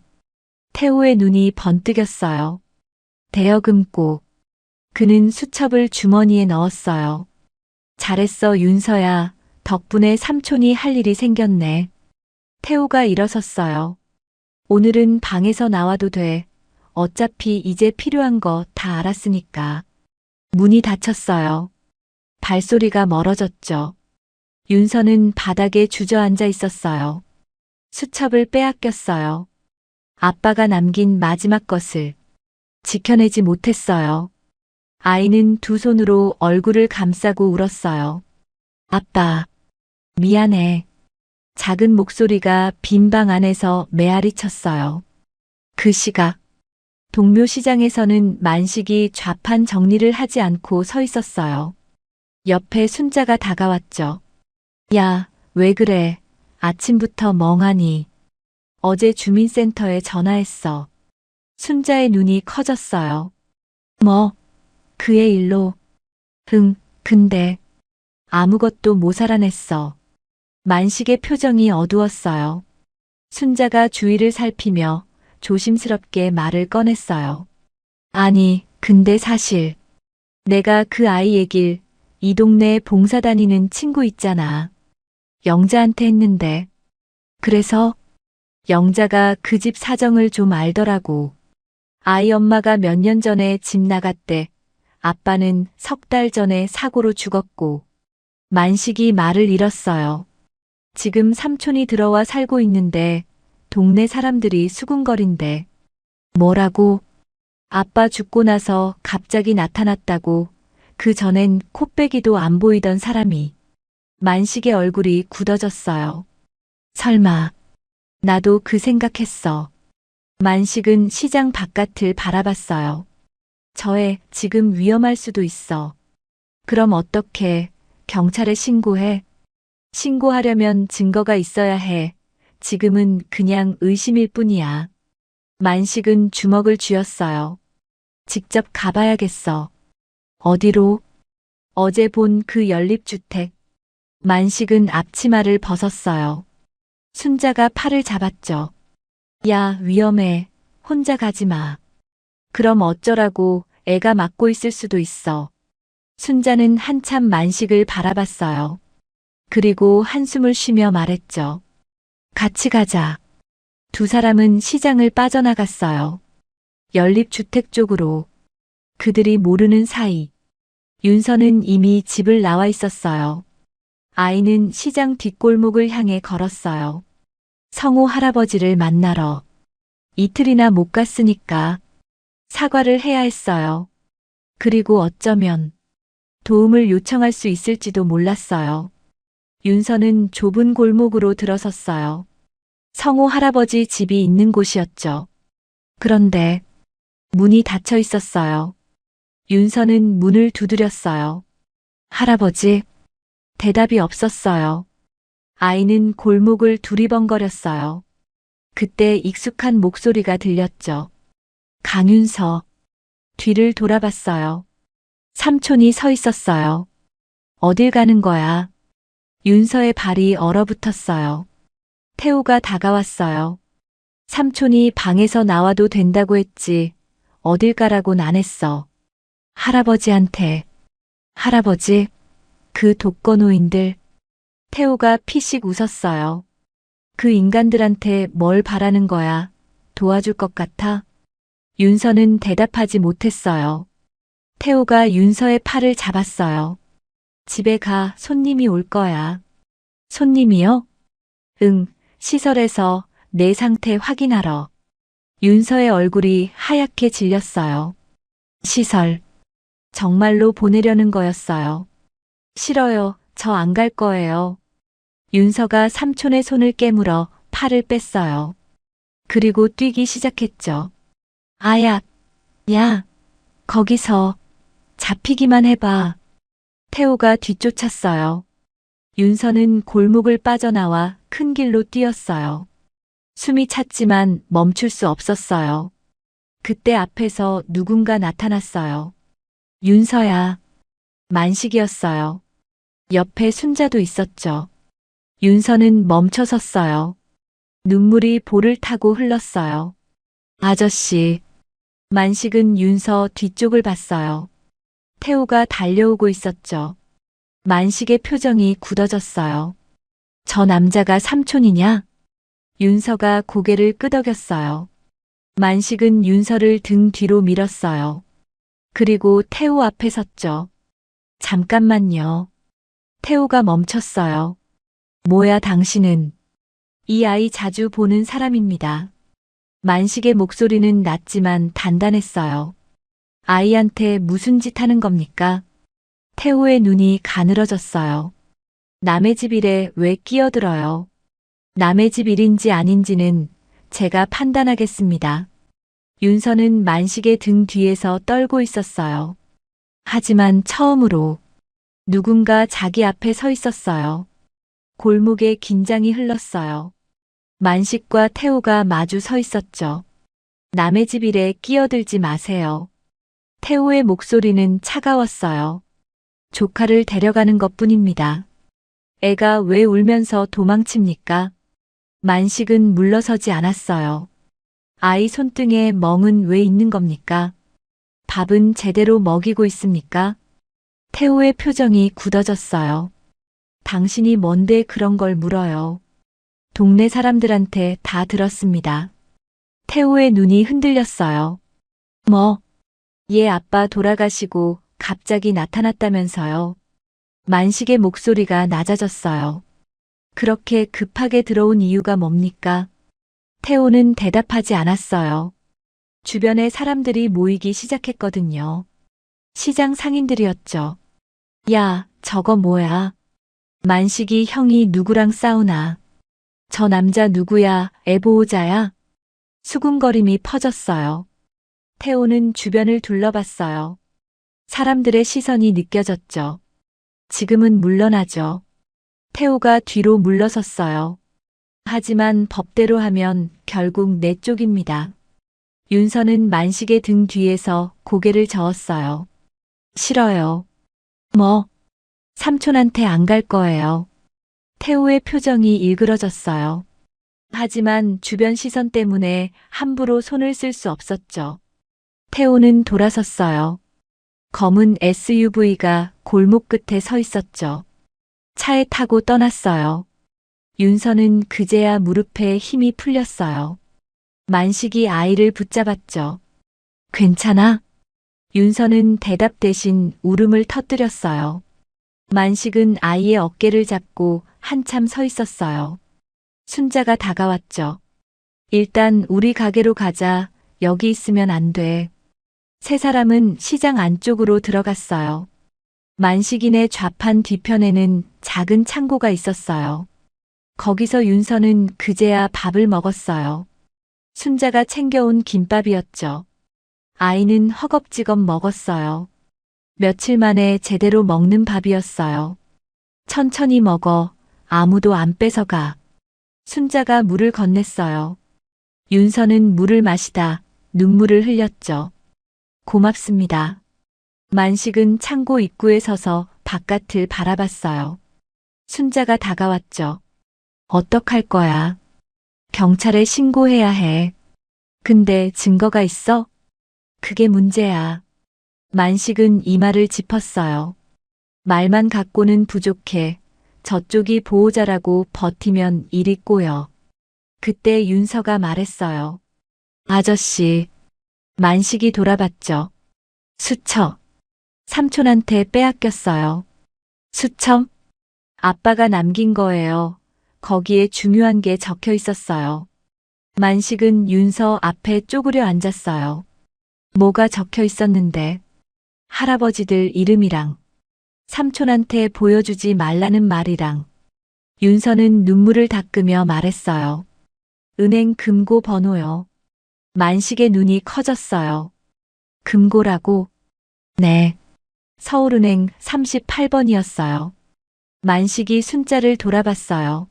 태호의 눈이 번뜩였어요. 대여금고. 그는 수첩을 주머니에 넣었어요. 잘했어 윤서야. 덕분에 삼촌이 할 일이 생겼네. 태호가 일어섰어요. 오늘은 방에서 나와도 돼. 어차피 이제 필요한 거 다 알았으니까. 문이 닫혔어요. 발소리가 멀어졌죠. 윤서는 바닥에 주저앉아 있었어요. 수첩을 빼앗겼어요. 아빠가 남긴 마지막 것을 지켜내지 못했어요. 아이는 두 손으로 얼굴을 감싸고 울었어요. 아빠, 미안해. 작은 목소리가 빈 방 안에서 메아리 쳤어요. 그 시각, 동묘시장에서는 만식이 좌판 정리를 하지 않고 서 있었어요. 옆에 순자가 다가왔죠. 야, 왜 그래? 아침부터 멍하니. 어제 주민센터에 전화했어. 순자의 눈이 커졌어요. 뭐? 그의 일로. 응, 근데 아무것도 못 알아냈어. 만식의 표정이 어두웠어요. 순자가 주위를 살피며 조심스럽게 말을 꺼냈어요. 아니, 근데 사실 내가 그 아이 얘길 이 동네에 봉사 다니는 친구 있잖아. 영자한테 했는데. 그래서 영자가 그 집 사정을 좀 알더라고. 아이 엄마가 몇 년 전에 집 나갔대. 아빠는 석 달 전에 사고로 죽었고 만식이 말을 잃었어요. 지금 삼촌이 들어와 살고 있는데 동네 사람들이 수군거린대. 뭐라고? 아빠 죽고 나서 갑자기 나타났다고. 그 전엔 코빼기도 안 보이던 사람이. 만식의 얼굴이 굳어졌어요. 설마. 나도 그 생각했어. 만식은 시장 바깥을 바라봤어요. 저애 지금 위험할 수도 있어. 그럼 어떻게? 경찰에 신고해? 신고하려면 증거가 있어야 해. 지금은 그냥 의심일 뿐이야. 만식은 주먹을 쥐었어요. 직접 가봐야겠어. 어디로? 어제 본 그 연립주택. 만식은 앞치마를 벗었어요. 순자가 팔을 잡았죠. 야, 위험해. 혼자 가지 마. 그럼 어쩌라고. 애가 맡고 있을 수도 있어. 순자는 한참 만식을 바라봤어요. 그리고 한숨을 쉬며 말했죠. 같이 가자. 두 사람은 시장을 빠져나갔어요. 연립주택 쪽으로. 그들이 모르는 사이. 윤서는 이미 집을 나와 있었어요. 아이는 시장 뒷골목을 향해 걸었어요. 성호 할아버지를 만나러. 이틀이나 못 갔으니까 사과를 해야 했어요. 그리고 어쩌면 도움을 요청할 수 있을지도 몰랐어요. 윤서는 좁은 골목으로 들어섰어요. 성호 할아버지 집이 있는 곳이었죠. 그런데 문이 닫혀 있었어요. 윤서는 문을 두드렸어요. 할아버지, 대답이 없었어요. 아이는 골목을 두리번거렸어요. 그때 익숙한 목소리가 들렸죠. 강윤서. 뒤를 돌아봤어요. 삼촌이 서 있었어요. 어딜 가는 거야? 윤서의 발이 얼어붙었어요. 태우가 다가왔어요. 삼촌이 방에서 나와도 된다고 했지. 어딜 가라곤 안 했어. 할아버지한테. 할아버지, 그 독거노인들. 태우가 피식 웃었어요. 그 인간들한테 뭘 바라는 거야? 도와줄 것 같아? 윤서는 대답하지 못했어요. 태우가 윤서의 팔을 잡았어요. 집에 가, 손님이 올 거야. 손님이요? 응, 시설에서 내 상태 확인하러. 윤서의 얼굴이 하얗게 질렸어요. 시설. 정말로 보내려는 거였어요. 싫어요. 저 안 갈 거예요. 윤서가 삼촌의 손을 깨물어 팔을 뺐어요. 그리고 뛰기 시작했죠. 아야, 야, 거기서 잡히기만 해봐. 태호가 뒤쫓았어요. 윤서는 골목을 빠져나와 큰 길로 뛰었어요. 숨이 찼지만 멈출 수 없었어요. 그때 앞에서 누군가 나타났어요. 윤서야. 만식이었어요. 옆에 순자도 있었죠. 윤서는 멈춰 섰어요. 눈물이 볼을 타고 흘렀어요. 아저씨. 만식은 윤서 뒤쪽을 봤어요. 태호가 달려오고 있었죠. 만식의 표정이 굳어졌어요. 저 남자가 삼촌이냐? 윤서가 고개를 끄덕였어요. 만식은 윤서를 등 뒤로 밀었어요. 그리고 태호 앞에 섰죠. 잠깐만요. 태호가 멈췄어요. 뭐야 당신은? 이 아이 자주 보는 사람입니다. 만식의 목소리는 낮지만 단단했어요. 아이한테 무슨 짓 하는 겁니까? 태호의 눈이 가늘어졌어요. 남의 집 일에 왜 끼어들어요? 남의 집 일인지 아닌지는 제가 판단하겠습니다. 윤서는 만식의 등 뒤에서 떨고 있었어요. 하지만 처음으로 누군가 자기 앞에 서 있었어요. 골목에 긴장이 흘렀어요. 만식과 태호가 마주 서 있었죠. 남의 집 일에 끼어들지 마세요. 태호의 목소리는 차가웠어요. 조카를 데려가는 것뿐입니다. 애가 왜 울면서 도망칩니까? 만식은 물러서지 않았어요. 아이 손등에 멍은 왜 있는 겁니까? 밥은 제대로 먹이고 있습니까? 태호의 표정이 굳어졌어요. 당신이 뭔데 그런 걸 물어요. 동네 사람들한테 다 들었습니다. 태호의 눈이 흔들렸어요. 뭐? 얘 아빠 돌아가시고 갑자기 나타났다면서요. 만식의 목소리가 낮아졌어요. 그렇게 급하게 들어온 이유가 뭡니까? 태호는 대답하지 않았어요. 주변에 사람들이 모이기 시작했거든요. 시장 상인들이었죠. 야, 저거 뭐야? 만식이 형이 누구랑 싸우나? 저 남자 누구야? 애보호자야? 수군거림이 퍼졌어요. 태호는 주변을 둘러봤어요. 사람들의 시선이 느껴졌죠. 지금은 물러나죠. 태호가 뒤로 물러섰어요. 하지만 법대로 하면 결국 내 쪽입니다. 윤서는 만식의 등 뒤에서 고개를 저었어요. 싫어요. 뭐? 삼촌한테 안 갈 거예요. 태호의 표정이 일그러졌어요. 하지만 주변 시선 때문에 함부로 손을 쓸 수 없었죠. 태호는 돌아섰어요. 검은 SUV가 골목 끝에 서 있었죠. 차에 타고 떠났어요. 윤서는 그제야 무릎에 힘이 풀렸어요. 만식이 아이를 붙잡았죠. 괜찮아? 윤서는 대답 대신 울음을 터뜨렸어요. 만식은 아이의 어깨를 잡고 한참 서 있었어요. 순자가 다가왔죠. 일단 우리 가게로 가자. 여기 있으면 안 돼. 세 사람은 시장 안쪽으로 들어갔어요. 만식인의 좌판 뒤편에는 작은 창고가 있었어요. 거기서 윤서는 그제야 밥을 먹었어요. 순자가 챙겨온 김밥이었죠. 아이는 허겁지겁 먹었어요. 며칠 만에 제대로 먹는 밥이었어요. 천천히 먹어. 아무도 안 뺏어가. 순자가 물을 건넸어요. 윤서는 물을 마시다 눈물을 흘렸죠. 고맙습니다. 만식은 창고 입구에 서서 바깥을 바라봤어요. 순자가 다가왔죠. 어떡할 거야? 경찰에 신고해야 해. 근데 증거가 있어? 그게 문제야. 만식은 이마를 짚었어요. 말만 갖고는 부족해. 저쪽이 보호자라고 버티면 일이 꼬여. 그때 윤서가 말했어요. 아저씨. 만식이 돌아봤죠. 수첩. 삼촌한테 빼앗겼어요. 수첩? 아빠가 남긴 거예요. 거기에 중요한 게 적혀 있었어요. 만식은 윤서 앞에 쪼그려 앉았어요. 뭐가 적혀 있었는데? 할아버지들 이름이랑 삼촌한테 보여주지 말라는 말이랑. 윤서는 눈물을 닦으며 말했어요. 은행 금고 번호요. 만식의 눈이 커졌어요. 금고라고? 네. 서울은행 38번이었어요. 만식이 순자를 돌아봤어요.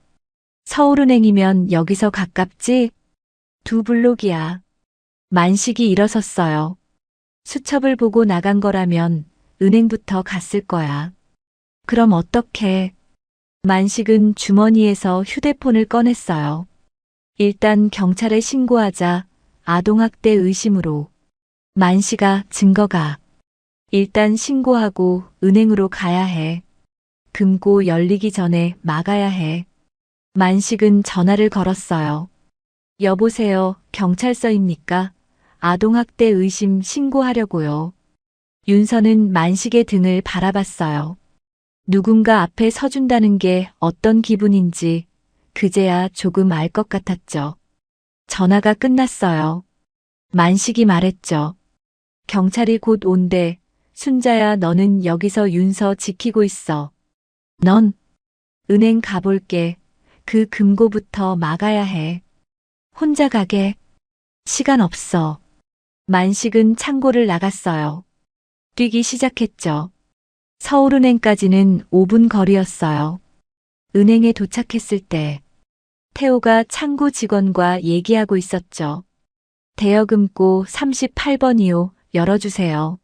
서울은행이면 여기서 가깝지? 2블록이야. 만식이 일어섰어요. 수첩을 보고 나간 거라면 은행부터 갔을 거야. 그럼 어떡해? 만식은 주머니에서 휴대폰을 꺼냈어요. 일단 경찰에 신고하자. 아동학대 의심으로. 만식아, 증거가. 일단 신고하고 은행으로 가야 해. 금고 열리기 전에 막아야 해. 만식은 전화를 걸었어요. 여보세요, 경찰서입니까? 아동학대 의심 신고하려고요. 윤서는 만식의 등을 바라봤어요. 누군가 앞에 서준다는 게 어떤 기분인지 그제야 조금 알 것 같았죠. 전화가 끝났어요. 만식이 말했죠. 경찰이 곧 온대. 순자야, 너는 여기서 윤서 지키고 있어. 넌 은행 가볼게. 그 금고부터 막아야 해. 혼자 가게. 시간 없어. 만식은 창고를 나갔어요. 뛰기 시작했죠. 서울은행까지는 5분 거리였어요. 은행에 도착했을 때 태호가 창고 직원과 얘기하고 있었죠. 대여금고 38번이요. 열어주세요.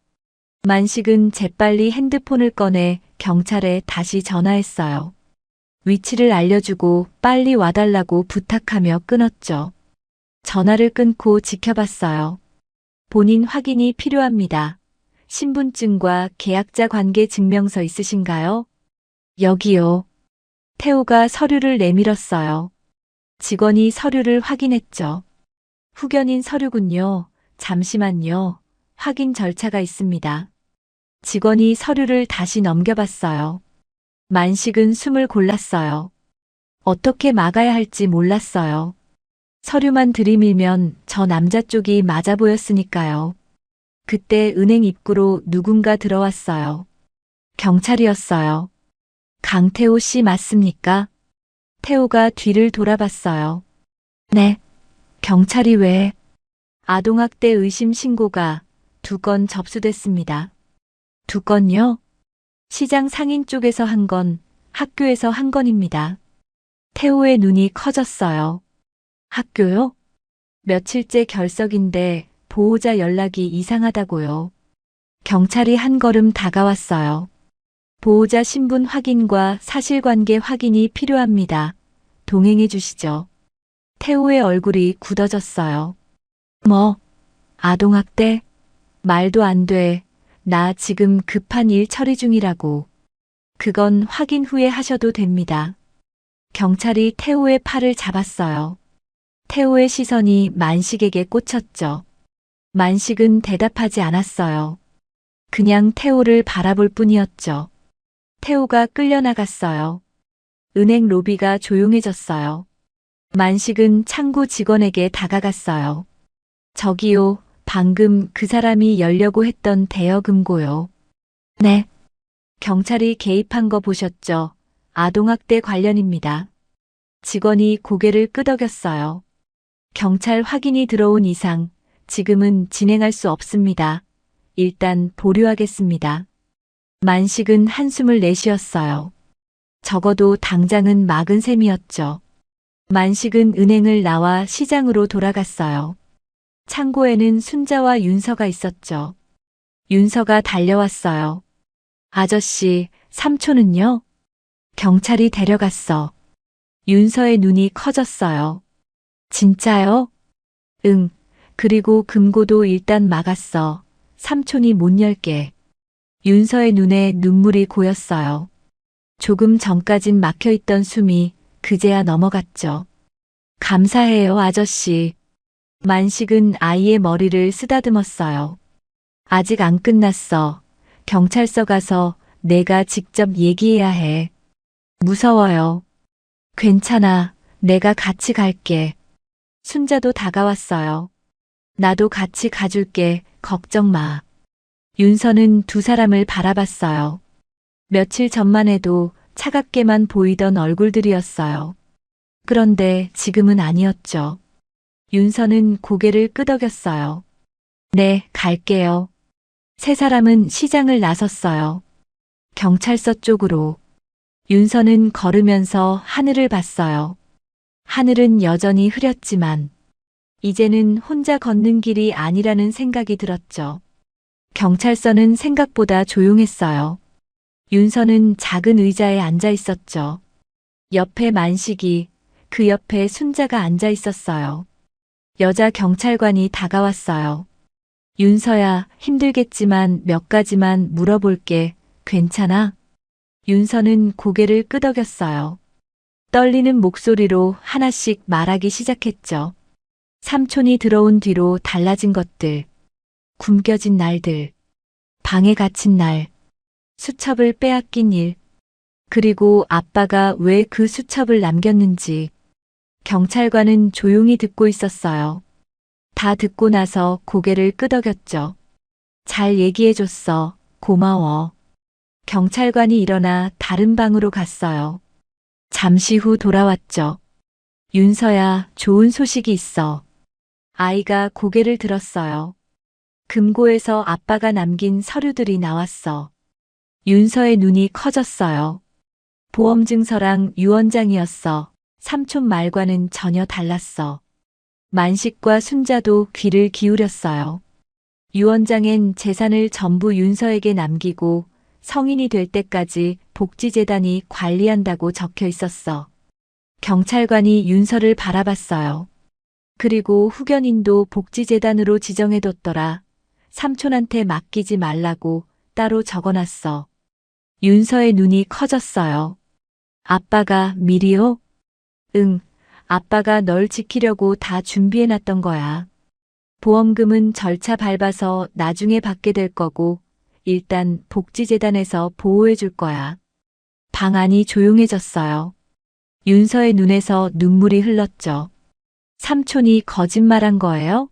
만식은 재빨리 핸드폰을 꺼내 경찰에 다시 전화했어요. 위치를 알려주고 빨리 와달라고 부탁하며 끊었죠. 전화를 끊고 지켜봤어요. 본인 확인이 필요합니다. 신분증과 계약자 관계 증명서 있으신가요? 여기요. 태호가 서류를 내밀었어요. 직원이 서류를 확인했죠. 후견인 서류군요. 잠시만요. 확인 절차가 있습니다. 직원이 서류를 다시 넘겨봤어요. 만식은 숨을 골랐어요. 어떻게 막아야 할지 몰랐어요. 서류만 들이밀면 저 남자 쪽이 맞아 보였으니까요. 그때 은행 입구로 누군가 들어왔어요. 경찰이었어요. 강태호 씨 맞습니까? 태호가 뒤를 돌아봤어요. 네. 경찰이 왜? 아동학대 의심 신고가 2건 접수됐습니다. 2건요? 시장 상인 쪽에서 1건, 학교에서 1건입니다. 태호의 눈이 커졌어요. 학교요? 며칠째 결석인데 보호자 연락이 이상하다고요. 경찰이 한 걸음 다가왔어요. 보호자 신분 확인과 사실관계 확인이 필요합니다. 동행해 주시죠. 태호의 얼굴이 굳어졌어요. 뭐? 아동학대? 말도 안 돼. 나 지금 급한 일 처리 중이라고. 그건 확인 후에 하셔도 됩니다. 경찰이 태호의 팔을 잡았어요. 태호의 시선이 만식에게 꽂혔죠. 만식은 대답하지 않았어요. 그냥 태호를 바라볼 뿐이었죠. 태호가 끌려나갔어요. 은행 로비가 조용해졌어요. 만식은 창구 직원에게 다가갔어요. 저기요, 방금 그 사람이 열려고 했던 대여금고요. 네. 경찰이 개입한 거 보셨죠? 아동학대 관련입니다. 직원이 고개를 끄덕였어요. 경찰 확인이 들어온 이상 지금은 진행할 수 없습니다. 일단 보류하겠습니다. 만식은 한숨을 내쉬었어요. 적어도 당장은 막은 셈이었죠. 만식은 은행을 나와 시장으로 돌아갔어요. 창고에는 순자와 윤서가 있었죠. 윤서가 달려왔어요. 아저씨, 삼촌은요? 경찰이 데려갔어. 윤서의 눈이 커졌어요. 진짜요? 응. 그리고 금고도 일단 막았어. 삼촌이 못 열게. 윤서의 눈에 눈물이 고였어요. 조금 전까진 막혀있던 숨이 그제야 넘어갔죠. 감사해요, 아저씨. 만식은 아이의 머리를 쓰다듬었어요. 아직 안 끝났어. 경찰서 가서 내가 직접 얘기해야 해. 무서워요. 괜찮아. 내가 같이 갈게. 순자도 다가왔어요. 나도 같이 가줄게. 걱정 마. 윤서는 2 사람을 바라봤어요. 며칠 전만 해도 차갑게만 보이던 얼굴들이었어요. 그런데 지금은 아니었죠. 윤서는 고개를 끄덕였어요. 네, 갈게요. 3 사람은 시장을 나섰어요. 경찰서 쪽으로. 윤서는 걸으면서 하늘을 봤어요. 하늘은 여전히 흐렸지만 이제는 혼자 걷는 길이 아니라는 생각이 들었죠. 경찰서는 생각보다 조용했어요. 윤서는 작은 의자에 앉아 있었죠. 옆에 만식이, 그 옆에 순자가 앉아 있었어요. 여자 경찰관이 다가왔어요. 윤서야, 힘들겠지만 몇 가지만 물어볼게. 괜찮아? 윤서는 고개를 끄덕였어요. 떨리는 목소리로 하나씩 말하기 시작했죠. 삼촌이 들어온 뒤로 달라진 것들, 굶겨진 날들, 방에 갇힌 날, 수첩을 빼앗긴 일, 그리고 아빠가 왜 그 수첩을 남겼는지. 경찰관은 조용히 듣고 있었어요. 다 듣고 나서 고개를 끄덕였죠. 잘 얘기해줬어. 고마워. 경찰관이 일어나 다른 방으로 갔어요. 잠시 후 돌아왔죠. 윤서야, 좋은 소식이 있어. 아이가 고개를 들었어요. 금고에서 아빠가 남긴 서류들이 나왔어. 윤서의 눈이 커졌어요. 보험증서랑 유언장이었어. 삼촌 말과는 전혀 달랐어. 만식과 순자도 귀를 기울였어요. 유언장엔 재산을 전부 윤서에게 남기고 성인이 될 때까지 복지재단이 관리한다고 적혀 있었어. 경찰관이 윤서를 바라봤어요. 그리고 후견인도 복지재단으로 지정해뒀더라. 삼촌한테 맡기지 말라고 따로 적어놨어. 윤서의 눈이 커졌어요. 아빠가 미리요? 응, 아빠가 널 지키려고 다 준비해놨던 거야. 보험금은 절차 밟아서 나중에 받게 될 거고 일단 복지재단에서 보호해 줄 거야. 방 안이 조용해졌어요. 윤서의 눈에서 눈물이 흘렀죠. 삼촌이 거짓말한 거예요?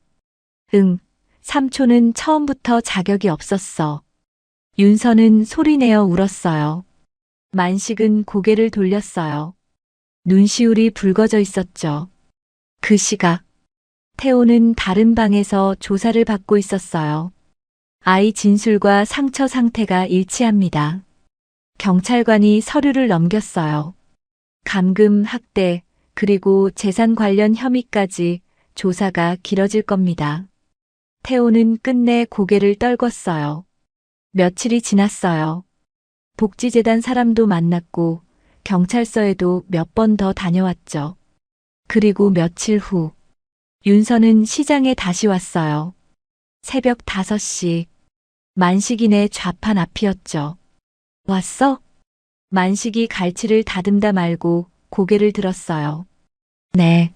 응, 삼촌은 처음부터 자격이 없었어. 윤서는 소리내어 울었어요. 만식은 고개를 돌렸어요. 눈시울이 붉어져 있었죠. 그 시각, 태호는 다른 방에서 조사를 받고 있었어요. 아이 진술과 상처 상태가 일치합니다. 경찰관이 서류를 넘겼어요. 감금, 학대, 그리고 재산 관련 혐의까지 조사가 길어질 겁니다. 태호는 끝내 고개를 떨궜어요. 며칠이 지났어요. 복지재단 사람도 만났고 경찰서에도 몇 번 더 다녀왔죠. 그리고 며칠 후 윤서는 시장에 다시 왔어요. 새벽 5시. 만식이네 좌판 앞이었죠. 왔어? 만식이 갈치를 다듬다 말고 고개를 들었어요. 네.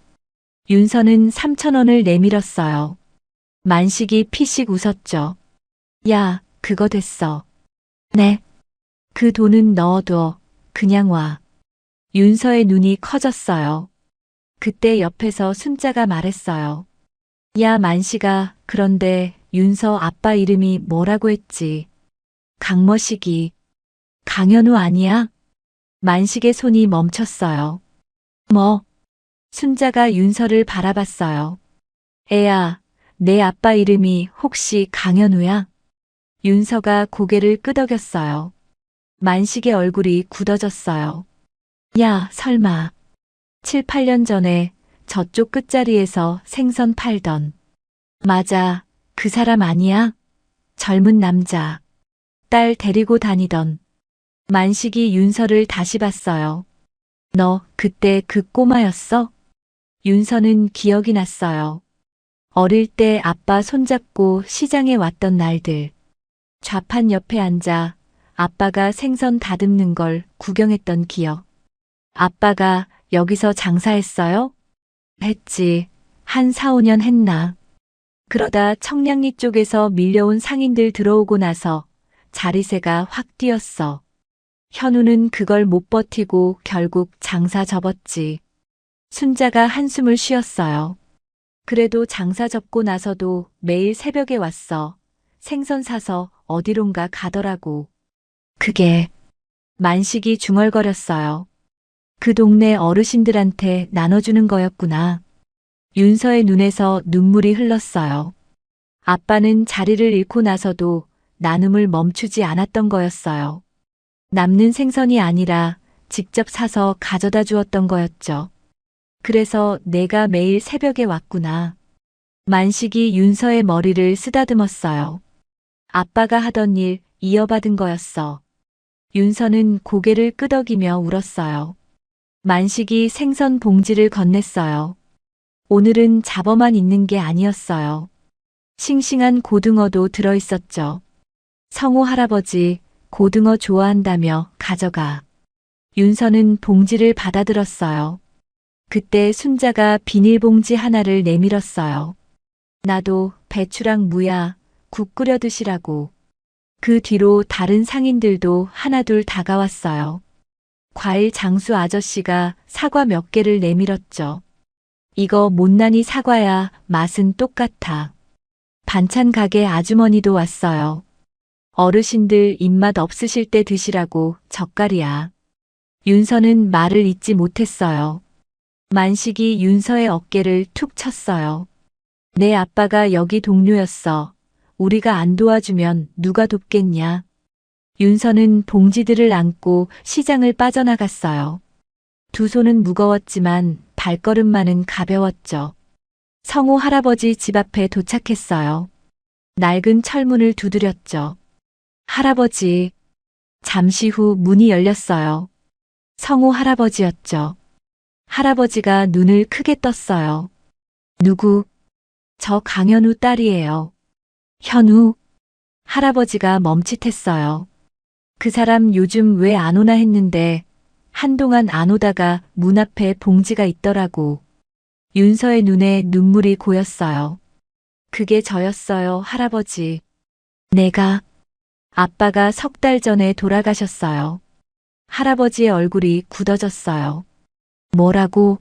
윤서는 3,000원을 내밀었어요. 만식이 피식 웃었죠. 야, 그거 됐어. 네. 그 돈은 넣어둬. 그냥 와. 윤서의 눈이 커졌어요. 그때 옆에서 순자가 말했어요. 야, 만식아, 그런데 윤서 아빠 이름이 뭐라고 했지? 강머식이. 강현우 아니야? 만식의 손이 멈췄어요. 뭐? 순자가 윤서를 바라봤어요. 애야, 내 아빠 이름이 혹시 강현우야? 윤서가 고개를 끄덕였어요. 만식의 얼굴이 굳어졌어요. 야, 설마. 7, 8년 전에 저쪽 끝자리에서 생선 팔던. 맞아, 그 사람 아니야? 젊은 남자. 딸 데리고 다니던. 만식이 윤서를 다시 봤어요. 너 그때 그 꼬마였어? 윤서는 기억이 났어요. 어릴 때 아빠 손잡고 시장에 왔던 날들. 좌판 옆에 앉아 아빠가 생선 다듬는 걸 구경했던 기억. 아빠가 여기서 장사했어요? 했지. 한 4, 5년 했나. 그러다 청량리 쪽에서 밀려온 상인들 들어오고 나서 자리세가 확 뛰었어. 현우는 그걸 못 버티고 결국 장사 접었지. 순자가 한숨을 쉬었어요. 그래도 장사 접고 나서도 매일 새벽에 왔어. 생선 사서 어디론가 가더라고. 그게 만식이 중얼거렸어요. 그 동네 어르신들한테 나눠주는 거였구나. 윤서의 눈에서 눈물이 흘렀어요. 아빠는 자리를 잃고 나서도 나눔을 멈추지 않았던 거였어요. 남는 생선이 아니라 직접 사서 가져다 주었던 거였죠. 그래서 내가 매일 새벽에 왔구나. 만식이 윤서의 머리를 쓰다듬었어요. 아빠가 하던 일 이어받은 거였어. 윤서는 고개를 끄덕이며 울었어요. 만식이 생선 봉지를 건넸어요. 오늘은 잡어만 있는 게 아니었어요. 싱싱한 고등어도 들어있었죠. 성호 할아버지, 고등어 좋아한다며 가져가. 윤서는 봉지를 받아들었어요. 그때 순자가 비닐봉지 하나를 내밀었어요. 나도 배추랑 무야, 국 끓여 드시라고. 그 뒤로 다른 상인들도 하나둘 다가왔어요. 과일 장수 아저씨가 사과 몇 개를 내밀었죠. 이거 못난이 사과야, 맛은 똑같아. 반찬 가게 아주머니도 왔어요. 어르신들 입맛 없으실 때 드시라고 젓갈이야. 윤서는 말을 잇지 못했어요. 만식이 윤서의 어깨를 툭 쳤어요. 내 아빠가 여기 동료였어. 우리가 안 도와주면 누가 돕겠냐. 윤서는 봉지들을 안고 시장을 빠져나갔어요. 두 손은 무거웠지만 발걸음만은 가벼웠죠. 성호 할아버지 집 앞에 도착했어요. 낡은 철문을 두드렸죠. 할아버지. 잠시 후 문이 열렸어요. 성호 할아버지였죠. 할아버지가 눈을 크게 떴어요. 누구? 저 강현우 딸이에요. 현우? 할아버지가 멈칫했어요. 그 사람 요즘 왜 안 오나 했는데 한동안 안 오다가 문 앞에 봉지가 있더라고. 윤서의 눈에 눈물이 고였어요. 그게 저였어요, 할아버지. 내가 아빠가 3달 전에 돌아가셨어요. 할아버지의 얼굴이 굳어졌어요. 뭐라고?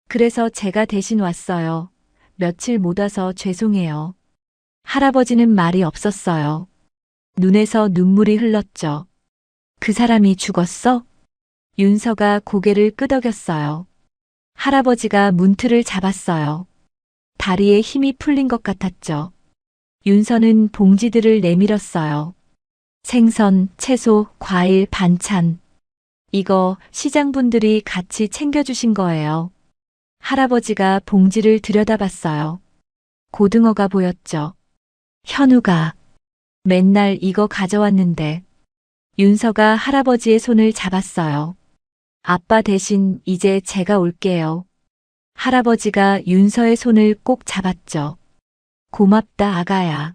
그래서 제가 대신 왔어요. 며칠 못 와서 죄송해요. 할아버지는 말이 없었어요. 눈에서 눈물이 흘렀죠. 그 사람이 죽었어? 윤서가 고개를 끄덕였어요. 할아버지가 문틀을 잡았어요. 다리에 힘이 풀린 것 같았죠. 윤서는 봉지들을 내밀었어요. 생선, 채소, 과일, 반찬. 이거 시장분들이 같이 챙겨주신 거예요. 할아버지가 봉지를 들여다봤어요. 고등어가 보였죠. 현우가 맨날 이거 가져왔는데. 윤서가 할아버지의 손을 잡았어요. 아빠 대신 이제 제가 올게요. 할아버지가 윤서의 손을 꼭 잡았죠. 고맙다, 아가야.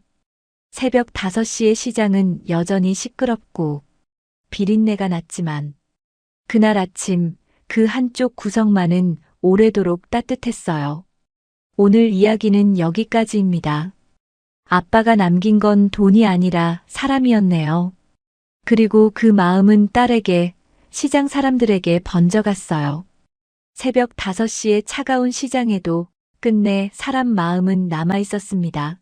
새벽 5시의 시장은 여전히 시끄럽고 비린내가 났지만 그날 아침 그 한쪽 구석만은 오래도록 따뜻했어요. 오늘 이야기는 여기까지입니다. 아빠가 남긴 건 돈이 아니라 사람이었네요. 그리고 그 마음은 딸에게, 시장 사람들에게 번져갔어요. 새벽 5시의 차가운 시장에도 끝내 사람 마음은 남아 있었습니다.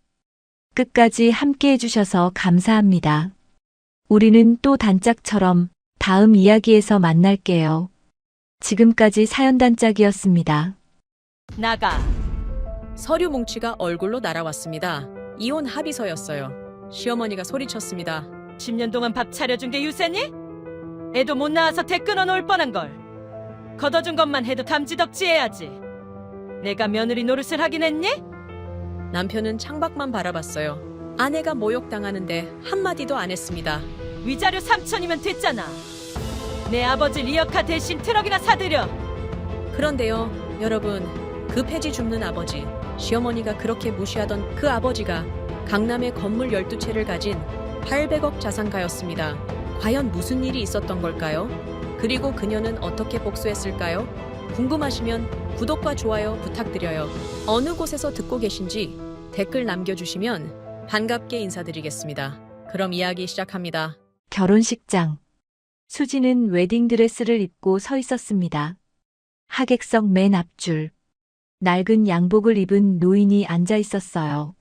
끝까지 함께 해주셔서 감사합니다. 우리는 또 단짝처럼 다음 이야기에서 만날게요. 지금까지 사연단짝이었습니다. 나가. 서류 뭉치가 얼굴로 날아왔습니다. 이혼 합의서였어요. 시어머니가 소리쳤습니다. 10년 동안 밥 차려준 게 유세니? 애도 못 낳아서 대 끊어놓을 뻔한 걸. 걷어준 것만 해도 담지덕지해야지. 내가 며느리 노릇을 하긴 했니? 남편은 창밖만 바라봤어요. 아내가 모욕당하는데 한마디도 안 했습니다. 위자료 3천이면 됐잖아. 내 아버지 리어카 대신 트럭이나 사드려. 그런데요, 여러분, 그 폐지 줍는 아버지, 시어머니가 그렇게 무시하던 그 아버지가 강남에 건물 12채를 가진 800억 자산가였습니다. 과연 무슨 일이 있었던 걸까요? 그리고 그녀는 어떻게 복수했을까요? 궁금하시면 구독과 좋아요 부탁드려요. 어느 곳에서 듣고 계신지 댓글 남겨주시면 반갑게 인사드리겠습니다. 그럼 이야기 시작합니다. 결혼식장. 수지는 웨딩드레스를 입고 서 있었습니다. 하객석 맨 앞줄. 낡은 양복을 입은 노인이 앉아 있었어요.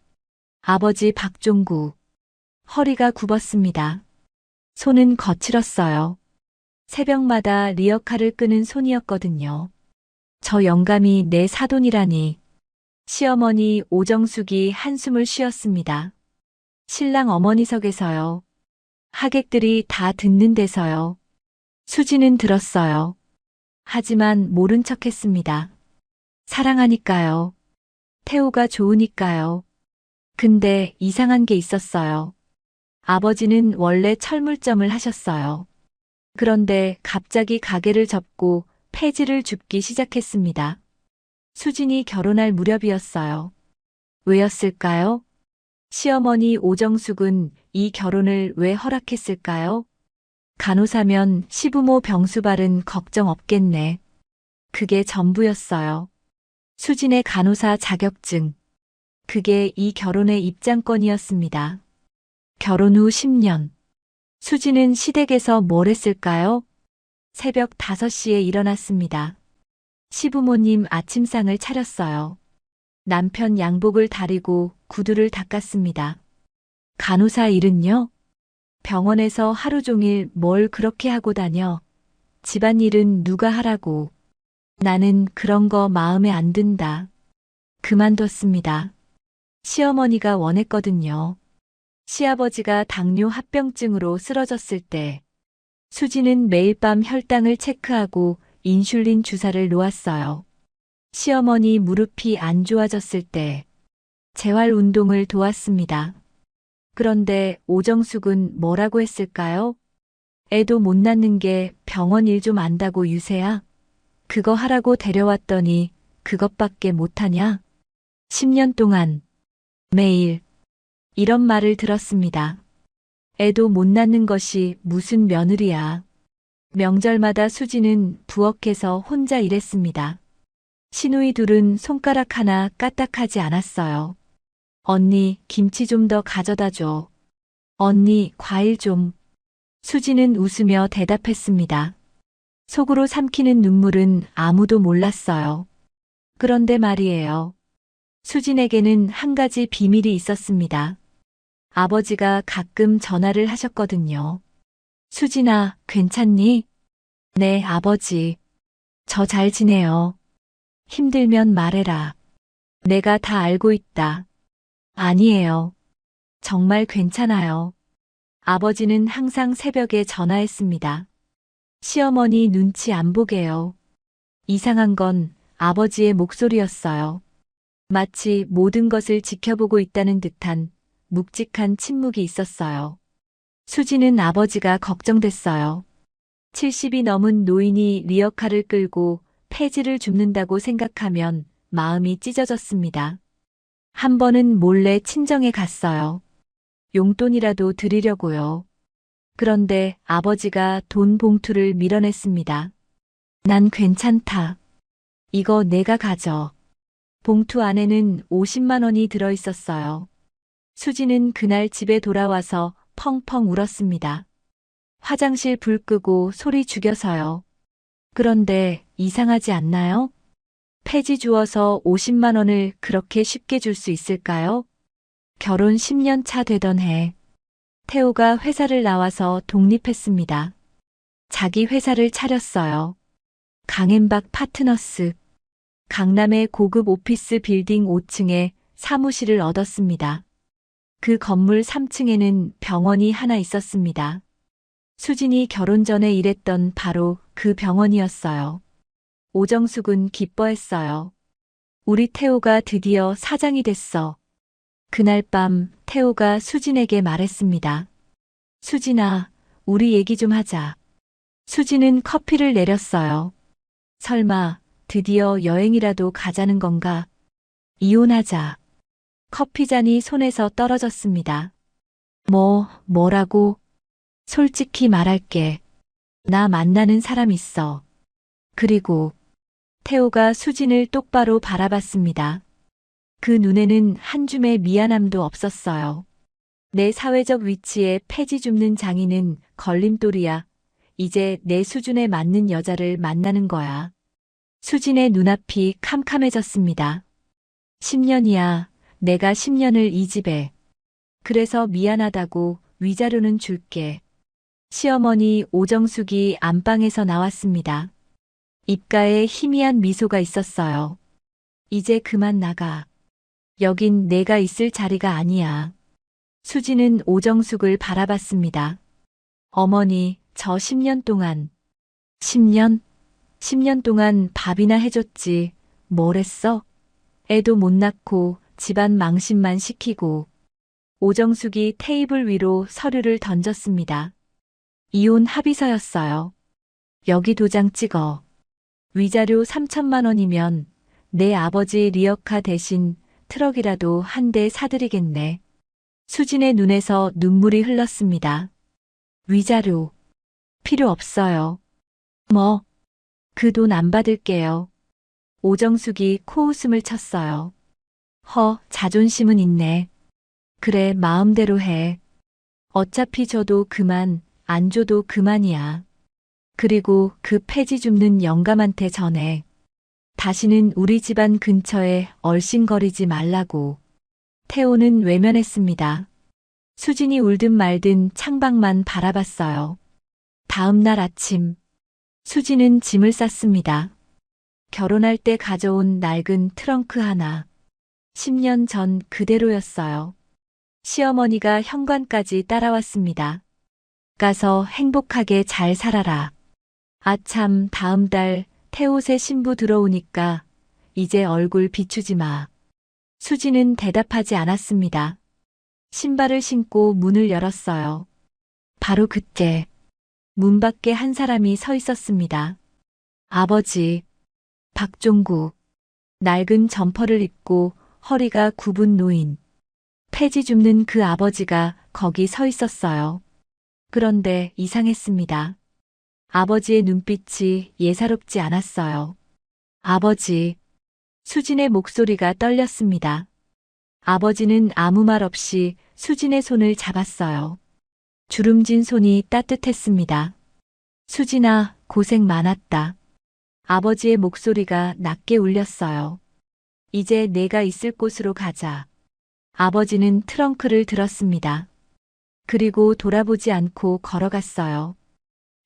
아버지 박종구. 허리가 굽었습니다. 손은 거칠었어요. 새벽마다 리어카를 끄는 손이었거든요. 저 영감이 내 사돈이라니. 시어머니 오정숙이 한숨을 쉬었습니다. 신랑 어머니석에서요. 하객들이 다 듣는 데서요. 수지는 들었어요. 하지만 모른 척했습니다. 사랑하니까요. 태호가 좋으니까요. 근데 이상한 게 있었어요. 아버지는 원래 철물점을 하셨어요. 그런데 갑자기 가게를 접고 폐지를 줍기 시작했습니다. 수진이 결혼할 무렵이었어요. 왜였을까요? 시어머니 오정숙은 이 결혼을 왜 허락했을까요? 간호사면 시부모 병수발은 걱정 없겠네. 그게 전부였어요. 수진의 간호사 자격증. 그게 이 결혼의 입장권이었습니다. 결혼 후 10년. 수진은 시댁에서 뭘 했을까요? 새벽 5시에 일어났습니다. 시부모님 아침상을 차렸어요. 남편 양복을 다리고 구두를 닦았습니다. 간호사 일은요? 병원에서 하루 종일 뭘 그렇게 하고 다녀? 집안일은 누가 하라고? 나는 그런 거 마음에 안 든다. 그만뒀습니다. 시어머니가 원했거든요. 시아버지가 당뇨 합병증으로 쓰러졌을 때 수지는 매일 밤 혈당을 체크하고 인슐린 주사를 놓았어요. 시어머니 무릎이 안 좋아졌을 때 재활 운동을 도왔습니다. 그런데 오정숙은 뭐라고 했을까요? 애도 못 낳는 게 병원 일 좀 안다고 유세야? 그거 하라고 데려왔더니 그것밖에 못하냐? 10년 동안 매일 이런 말을 들었습니다. 애도 못 낳는 것이 무슨 며느리야. 명절마다 수지는 부엌에서 혼자 일했습니다. 시누이 둘은 손가락 하나 까딱하지 않았어요. 언니, 김치 좀 더 가져다 줘. 언니, 과일 좀. 수진은 웃으며 대답했습니다. 속으로 삼키는 눈물은 아무도 몰랐어요. 그런데 말이에요. 수진에게는 한 가지 비밀이 있었습니다. 아버지가 가끔 전화를 하셨거든요. 수진아, 괜찮니? 네, 아버지. 저 잘 지내요. 힘들면 말해라. 내가 다 알고 있다. 아니에요. 정말 괜찮아요. 아버지는 항상 새벽에 전화했습니다. 시어머니 눈치 안 보게요. 이상한 건 아버지의 목소리였어요. 마치 모든 것을 지켜보고 있다는 듯한 묵직한 침묵이 있었어요. 수지는 아버지가 걱정됐어요. 70이 넘은 노인이 리어카를 끌고 폐지를 줍는다고 생각하면 마음이 찢어졌습니다. 한 번은 몰래 친정에 갔어요. 용돈이라도 드리려고요. 그런데 아버지가 돈 봉투를 밀어냈습니다. 난 괜찮다. 이거 내가 가져. 봉투 안에는 50만 원이 들어 있었어요. 수지는 그날 집에 돌아와서 펑펑 울었습니다. 화장실 불 끄고 소리 죽여서요. 그런데 이상하지 않나요? 폐지 주어서 50만 원을 그렇게 쉽게 줄 수 있을까요? 결혼 10년 차 되던 해, 태호가 회사를 나와서 독립했습니다. 자기 회사를 차렸어요. 강앤박 파트너스. 강남의 고급 오피스 빌딩 5층에 사무실을 얻었습니다. 그 건물 3층에는 병원이 하나 있었습니다. 수진이 결혼 전에 일했던 바로 그 병원이었어요. 오정숙은 기뻐했어요. 우리 태호가 드디어 사장이 됐어. 그날 밤 태호가 수진에게 말했습니다. 수진아, 우리 얘기 좀 하자. 수진은 커피를 내렸어요. 설마 드디어 여행이라도 가자는 건가? 이혼하자. 커피잔이 손에서 떨어졌습니다. 뭐라고? 솔직히 말할게. 나 만나는 사람 있어. 그리고 태호가 수진을 똑바로 바라봤습니다. 그 눈에는 한 줌의 미안함도 없었어요. 내 사회적 위치에 폐지 줍는 장인은 걸림돌이야. 이제 내 수준에 맞는 여자를 만나는 거야. 수진의 눈앞이 캄캄해졌습니다. 10년이야. 내가 10년을 이 집에. 그래서 미안하다고 위자료는 줄게. 시어머니 오정숙이 안방에서 나왔습니다. 입가에 희미한 미소가 있었어요. 이제 그만 나가. 여긴 내가 있을 자리가 아니야. 수지는 오정숙을 바라봤습니다. 어머니, 저 10년 동안. 10년? 10년 동안 밥이나 해줬지. 뭘 했어? 애도 못 낳고 집안 망신만 시키고. 오정숙이 테이블 위로 서류를 던졌습니다. 이혼 합의서였어요. 여기 도장 찍어. 위자료 3천만 원이면 내 아버지 리어카 대신 트럭이라도 한 대 사드리겠네. 수진의 눈에서 눈물이 흘렀습니다. 위자료. 필요 없어요. 뭐? 그 돈 안 받을게요. 오정숙이 코웃음을 쳤어요. 자존심은 있네. 그래, 마음대로 해. 어차피 줘도 그만, 안 줘도 그만이야. 그리고 그 폐지 줍는 영감한테 전해. 다시는 우리 집안 근처에 얼씬거리지 말라고. 태호는 외면했습니다. 수진이 울든 말든 창밖만 바라봤어요. 다음 날 아침, 수진은 짐을 쌌습니다. 결혼할 때 가져온 낡은 트렁크 하나. 10년 전 그대로였어요. 시어머니가 현관까지 따라왔습니다. 가서 행복하게 잘 살아라. 아참, 다음 달 태호 새 신부 들어오니까 이제 얼굴 비추지 마. 수지는 대답하지 않았습니다. 신발을 신고 문을 열었어요. 바로 그때 문 밖에 한 사람이 서 있었습니다. 아버지, 박종구. 낡은 점퍼를 입고 허리가 굽은 노인. 폐지 줍는 그 아버지가 거기 서 있었어요. 그런데 이상했습니다. 아버지의 눈빛이 예사롭지 않았어요. 아버지. 수진의 목소리가 떨렸습니다. 아버지는 아무 말 없이 수진의 손을 잡았어요. 주름진 손이 따뜻했습니다. 수진아, 고생 많았다. 아버지의 목소리가 낮게 울렸어요. 이제 내가 있을 곳으로 가자. 아버지는 트렁크를 들었습니다. 그리고 돌아보지 않고 걸어갔어요.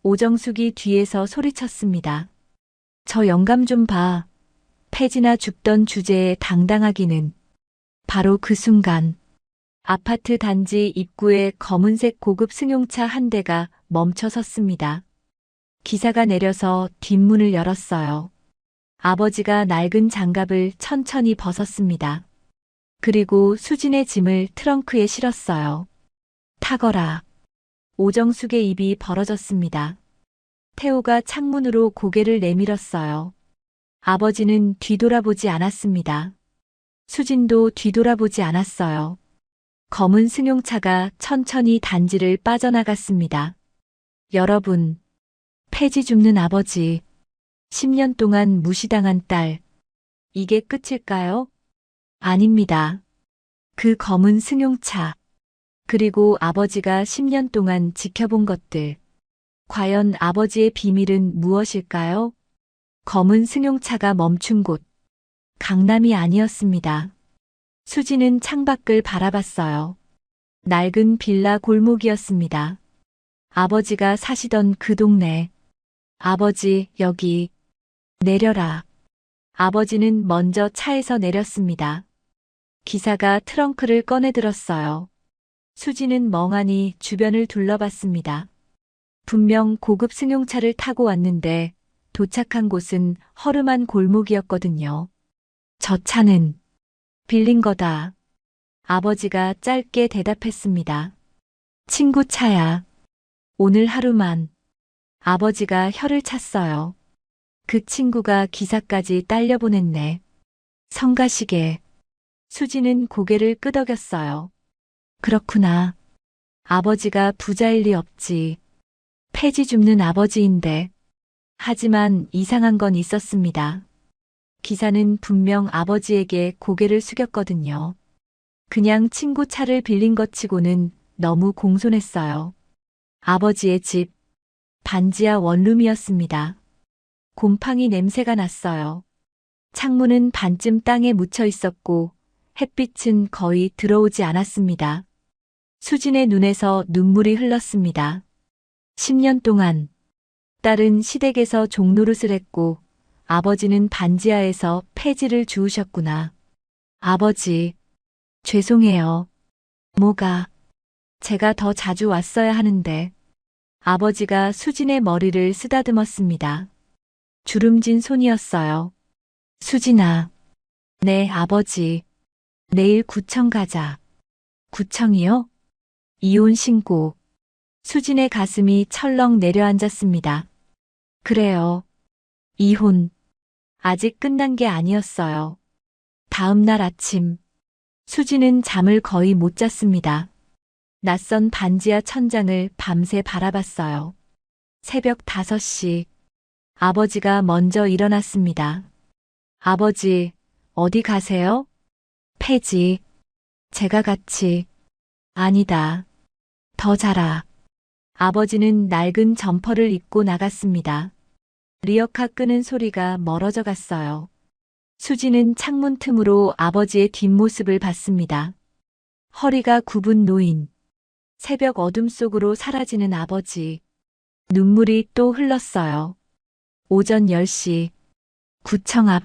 오정숙이 뒤에서 소리쳤습니다. 저 영감 좀 봐. 폐지나 줍던 주제에 당당하기는. 바로 그 순간 아파트 단지 입구에 검은색 고급 승용차 한 대가 멈춰 섰습니다. 기사가 내려서 뒷문을 열었어요. 아버지가 낡은 장갑을 천천히 벗었습니다. 그리고 수진의 짐을 트렁크에 실었어요. 타거라. 오정숙의 입이 벌어졌습니다. 태호가 창문으로 고개를 내밀었어요. 아버지는 뒤돌아보지 않았습니다. 수진도 뒤돌아보지 않았어요. 검은 승용차가 천천히 단지를 빠져나갔습니다. 여러분, 폐지 줍는 아버지, 10년 동안 무시당한 딸, 이게 끝일까요? 아닙니다. 그 검은 승용차, 그리고 아버지가 10년 동안 지켜본 것들, 과연 아버지의 비밀은 무엇일까요? 검은 승용차가 멈춘 곳, 강남이 아니었습니다. 수지는 창밖을 바라봤어요. 낡은 빌라 골목이었습니다. 아버지가 사시던 그 동네. 아버지, 여기. 내려라. 아버지는 먼저 차에서 내렸습니다. 기사가 트렁크를 꺼내들었어요. 수지는 멍하니 주변을 둘러봤습니다. 분명 고급 승용차를 타고 왔는데 도착한 곳은 허름한 골목이었거든요. 저 차는 빌린 거다. 아버지가 짧게 대답했습니다. 친구 차야. 오늘 하루만. 아버지가 혀를 찼어요. 그 친구가 기사까지 딸려보냈네. 성가시게. 수지는 고개를 끄덕였어요. 그렇구나. 아버지가 부자일 리 없지. 폐지 줍는 아버지인데. 하지만 이상한 건 있었습니다. 기사는 분명 아버지에게 고개를 숙였거든요. 그냥 친구 차를 빌린 것 치고는 너무 공손했어요. 아버지의 집, 반지하 원룸이었습니다. 곰팡이 냄새가 났어요. 창문은 반쯤 땅에 묻혀 있었고 햇빛은 거의 들어오지 않았습니다. 수진의 눈에서 눈물이 흘렀습니다. 10년 동안 딸은 시댁에서 종노릇을 했고 아버지는 반지하에서 폐지를 주우셨구나. 아버지, 죄송해요. 뭐가? 제가 더 자주 왔어야 하는데. 아버지가 수진의 머리를 쓰다듬었습니다. 주름진 손이었어요. 수진아. 네, 아버지. 내일 구청 가자. 구청이요? 이혼 신고. 수진의 가슴이 철렁 내려앉았습니다. 그래요. 이혼. 아직 끝난 게 아니었어요. 다음 날 아침. 수진은 잠을 거의 못 잤습니다. 낯선 반지하 천장을 밤새 바라봤어요. 새벽 5시. 아버지가 먼저 일어났습니다. 아버지, 어디 가세요? 폐지. 제가 같이. 아니다. 더 자라. 아버지는 낡은 점퍼를 입고 나갔습니다. 리어카 끄는 소리가 멀어져 갔어요. 수지는 창문 틈으로 아버지의 뒷모습을 봤습니다. 허리가 굽은 노인. 새벽 어둠 속으로 사라지는 아버지. 눈물이 또 흘렀어요. 오전 10시. 구청 앞.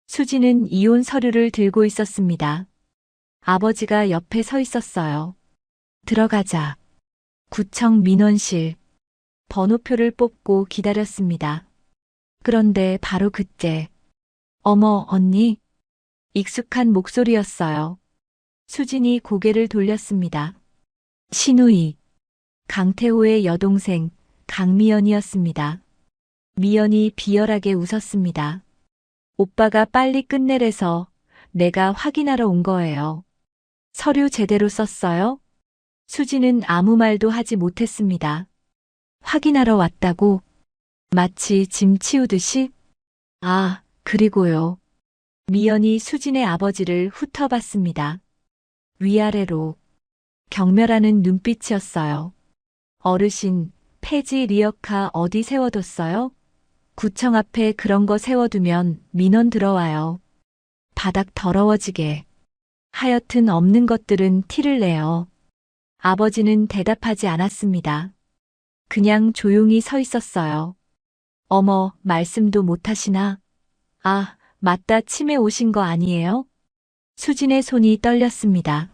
수지는 이혼 서류를 들고 있었습니다. 아버지가 옆에 서 있었어요. 들어가자. 구청 민원실. 번호표를 뽑고 기다렸습니다. 그런데 바로 그때. 어머, 언니. 익숙한 목소리였어요. 수진이 고개를 돌렸습니다. 신우이. 강태호의 여동생 강미연이었습니다. 미연이 비열하게 웃었습니다. 오빠가 빨리 끝내래서 내가 확인하러 온 거예요. 서류 제대로 썼어요? 수지는 아무 말도 하지 못했습니다. 확인하러 왔다고? 마치 짐 치우듯이? 아, 그리고요. 미연이 수진의 아버지를 훑어봤습니다. 위아래로. 경멸하는 눈빛이었어요. 어르신, 폐지 리어카 어디 세워뒀어요? 구청 앞에 그런 거 세워두면 민원 들어와요. 바닥 더러워지게. 하여튼 없는 것들은 티를 내요. 아버지는 대답하지 않았습니다. 그냥 조용히 서 있었어요. 어머, 말씀도 못하시나? 아, 맞다, 치매 오신 거 아니에요? 수진의 손이 떨렸습니다.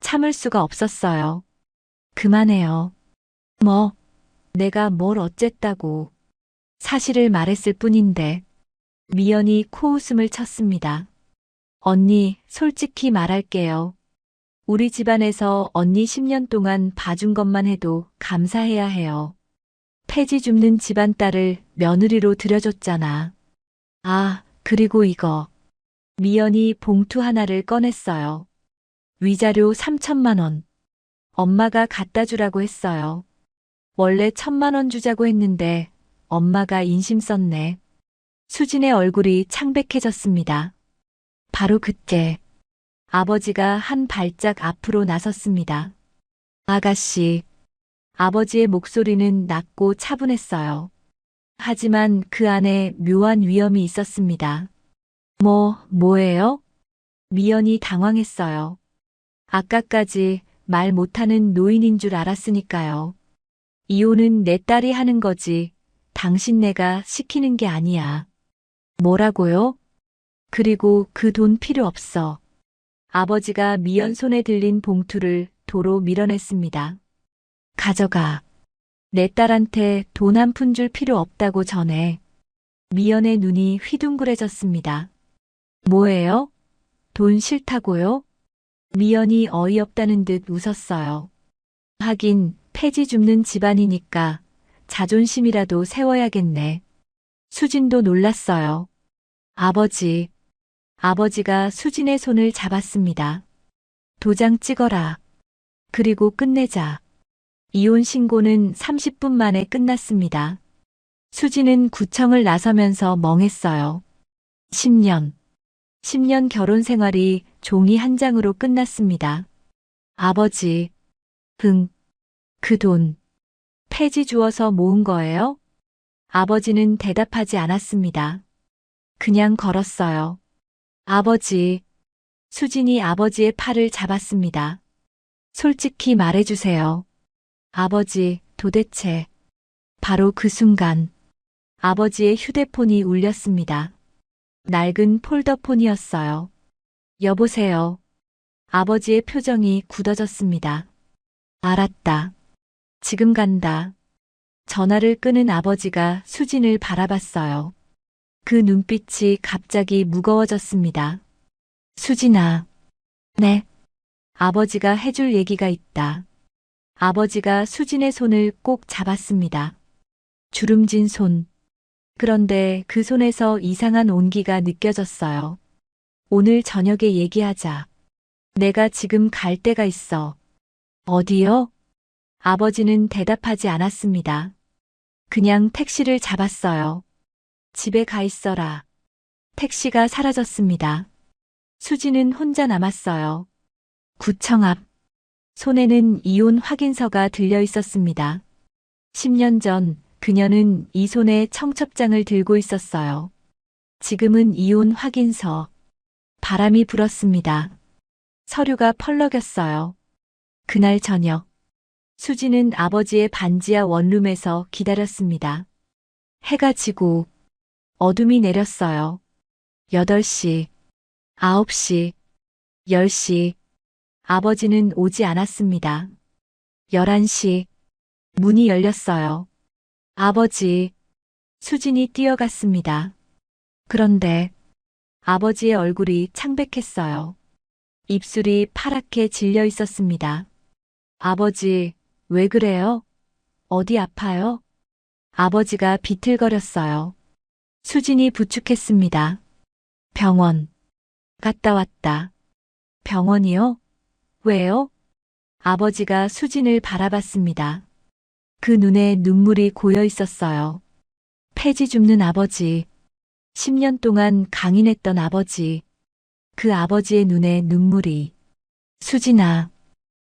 참을 수가 없었어요. 그만해요. 뭐, 내가 뭘 어쨌다고. 사실을 말했을 뿐인데. 미연이 코웃음을 쳤습니다. 언니, 솔직히 말할게요. 우리 집안에서 언니 10년 동안 봐준 것만 해도 감사해야 해요. 폐지 줍는 집안 딸을 며느리로 들여줬잖아. 아, 그리고 이거. 미연이 봉투 하나를 꺼냈어요. 위자료 3천만 원. 엄마가 갖다 주라고 했어요. 원래 1,000만 원 주자고 했는데 엄마가 인심 썼네. 수진의 얼굴이 창백해졌습니다. 바로 그때 아버지가 한 발짝 앞으로 나섰습니다. 아가씨. 아버지의 목소리는 낮고 차분했어요. 하지만 그 안에 묘한 위험이 있었습니다. 뭐예요? 미연이 당황했어요. 아까까지 말 못하는 노인인 줄 알았으니까요. 이혼은 내 딸이 하는 거지. 당신네가 시키는 게 아니야. 뭐라고요? 그리고 그 돈 필요 없어. 아버지가 미연 손에 들린 봉투를 도로 밀어냈습니다. 가져가. 내 딸한테 돈 한 푼 줄 필요 없다고 전해. 미연의 눈이 휘둥그레졌습니다. 뭐예요? 돈 싫다고요? 미연이 어이없다는 듯 웃었어요. 하긴 폐지 줍는 집안이니까 자존심이라도 세워야겠네. 수진도 놀랐어요. 아버지. 아버지가 수진의 손을 잡았습니다. 도장 찍어라. 그리고 끝내자. 이혼 신고는 30분 만에 끝났습니다. 수진은 구청을 나서면서 멍했어요. 10년 결혼 생활이 종이 한 장으로 끝났습니다. 아버지. 그 돈. 폐지 주어서 모은 거예요? 아버지는 대답하지 않았습니다. 그냥 걸었어요. 아버지. 수진이 아버지의 팔을 잡았습니다. 솔직히 말해주세요. 아버지, 도대체. 바로 그 순간 아버지의 휴대폰이 울렸습니다. 낡은 폴더폰이었어요. 여보세요. 아버지의 표정이 굳어졌습니다. 알았다. 지금 간다. 전화를 끊은 아버지가 수진을 바라봤어요. 그 눈빛이 갑자기 무거워졌습니다. 수진아. 네. 아버지가 해줄 얘기가 있다. 아버지가 수진의 손을 꼭 잡았습니다. 주름진 손. 그런데 그 손에서 이상한 온기가 느껴졌어요. 오늘 저녁에 얘기하자. 내가 지금 갈 데가 있어. 어디요? 아버지는 대답하지 않았습니다. 그냥 택시를 잡았어요. 집에 가 있어라. 택시가 사라졌습니다. 수진은 혼자 남았어요. 구청 앞. 손에는 이혼 확인서가 들려 있었습니다. 10년 전 그녀는 이 손에 청첩장을 들고 있었어요. 지금은 이혼 확인서. 바람이 불었습니다. 서류가 펄럭였어요. 그날 저녁. 수진은 아버지의 반지하 원룸에서 기다렸습니다. 해가 지고 어둠이 내렸어요. 8시, 9시, 10시. 아버지는 오지 않았습니다. 11시. 문이 열렸어요. 아버지. 수진이 뛰어갔습니다. 그런데 아버지의 얼굴이 창백했어요. 입술이 파랗게 질려 있었습니다. 아버지, 왜 그래요? 어디 아파요? 아버지가 비틀거렸어요. 수진이 부축했습니다. 병원. 갔다 왔다. 병원이요? 왜요? 아버지가 수진을 바라봤습니다. 그 눈에 눈물이 고여 있었어요. 폐지 줍는 아버지. 10년 동안 강인했던 아버지. 그 아버지의 눈에 눈물이. 수진아.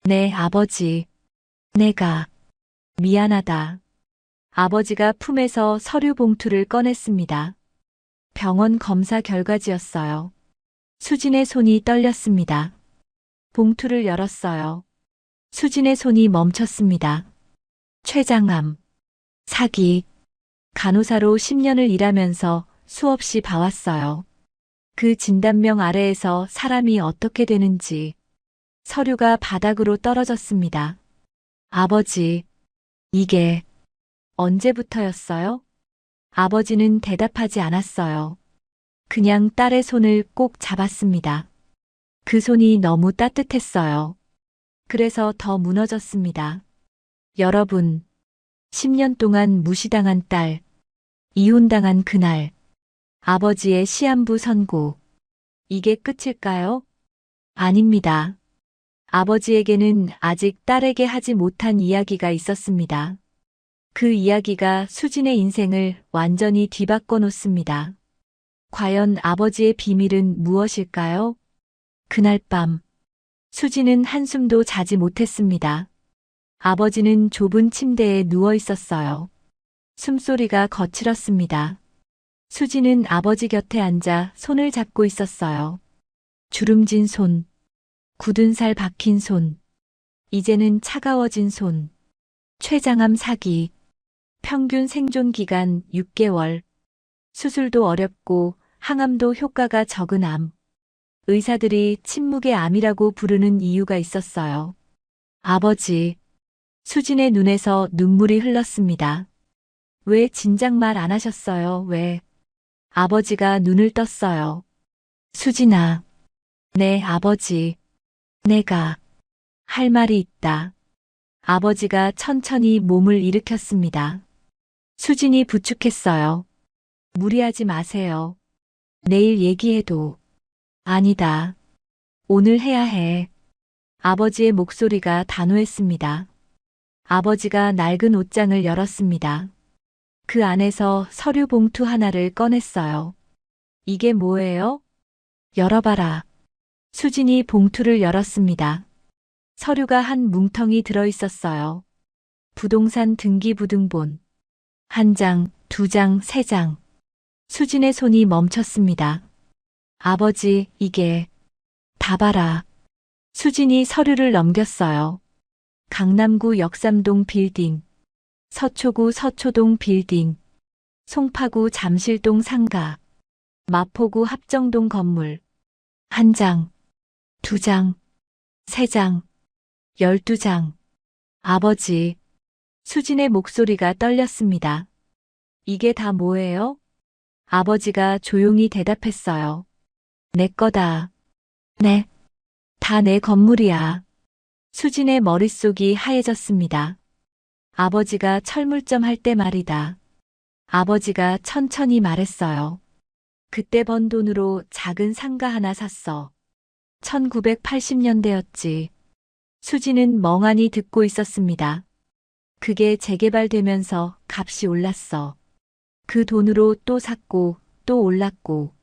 내 아버지. 내가 미안하다. 아버지가 품에서 서류 봉투를 꺼냈습니다. 병원 검사 결과지였어요. 수진의 손이 떨렸습니다. 봉투를 열었어요. 수진의 손이 멈췄습니다. 췌장암, 사기, 간호사로 10년을 일하면서 수없이 봐왔어요. 그 진단명 아래에서 사람이 어떻게 되는지 서류가 바닥으로 떨어졌습니다. 아버지, 이게 언제부터였어요? 아버지는 대답하지 않았어요. 그냥 딸의 손을 꼭 잡았습니다. 그 손이 너무 따뜻했어요. 그래서 더 무너졌습니다. 여러분, 10년 동안 무시당한 딸, 이혼당한 그날, 아버지의 시한부 선고. 이게 끝일까요? 아닙니다. 아버지에게는 아직 딸에게 하지 못한 이야기가 있었습니다. 그 이야기가 수진의 인생을 완전히 뒤바꿔 놓습니다. 과연 아버지의 비밀은 무엇일까요? 그날 밤, 수진은 한숨도 자지 못했습니다. 아버지는 좁은 침대에 누워 있었어요. 숨소리가 거칠었습니다. 수진은 아버지 곁에 앉아 손을 잡고 있었어요. 주름진 손, 굳은 살 박힌 손, 이제는 차가워진 손, 췌장암 사기, 평균 생존 기간 6개월, 수술도 어렵고 항암도 효과가 적은 암. 의사들이 침묵의 암이라고 부르는 이유가 있었어요. 아버지, 수진의 눈에서 눈물이 흘렀습니다. 왜 진작 말 안 하셨어요? 왜? 아버지가 눈을 떴어요. 수진아, 네, 아버지. 내가 할 말이 있다. 아버지가 천천히 몸을 일으켰습니다. 수진이 부축했어요. 무리하지 마세요. 내일 얘기해도. 아니다. 오늘 해야 해. 아버지의 목소리가 단호했습니다. 아버지가 낡은 옷장을 열었습니다. 그 안에서 서류 봉투 하나를 꺼냈어요. 이게 뭐예요? 열어봐라. 수진이 봉투를 열었습니다. 서류가 한 뭉텅이 들어 있었어요. 부동산 등기부등본. 1장, 2장, 3장. 수진의 손이 멈췄습니다. 아버지, 이게. 다 봐라. 수진이 서류를 넘겼어요. 강남구 역삼동 빌딩, 서초구 서초동 빌딩, 송파구 잠실동 상가, 마포구 합정동 건물. 1장, 2장, 3장, 12장. 아버지, 수진의 목소리가 떨렸습니다. 이게 다 뭐예요? 아버지가 조용히 대답했어요. 내 거다. 네. 다 내 건물이야. 수진의 머릿속이 하얘졌습니다. 아버지가 철물점 할 때 말이다. 아버지가 천천히 말했어요. 그때 번 돈으로 작은 상가 하나 샀어. 1980년대였지. 수진은 멍하니 듣고 있었습니다. 그게 재개발되면서 값이 올랐어. 그 돈으로 또 샀고 또 올랐고.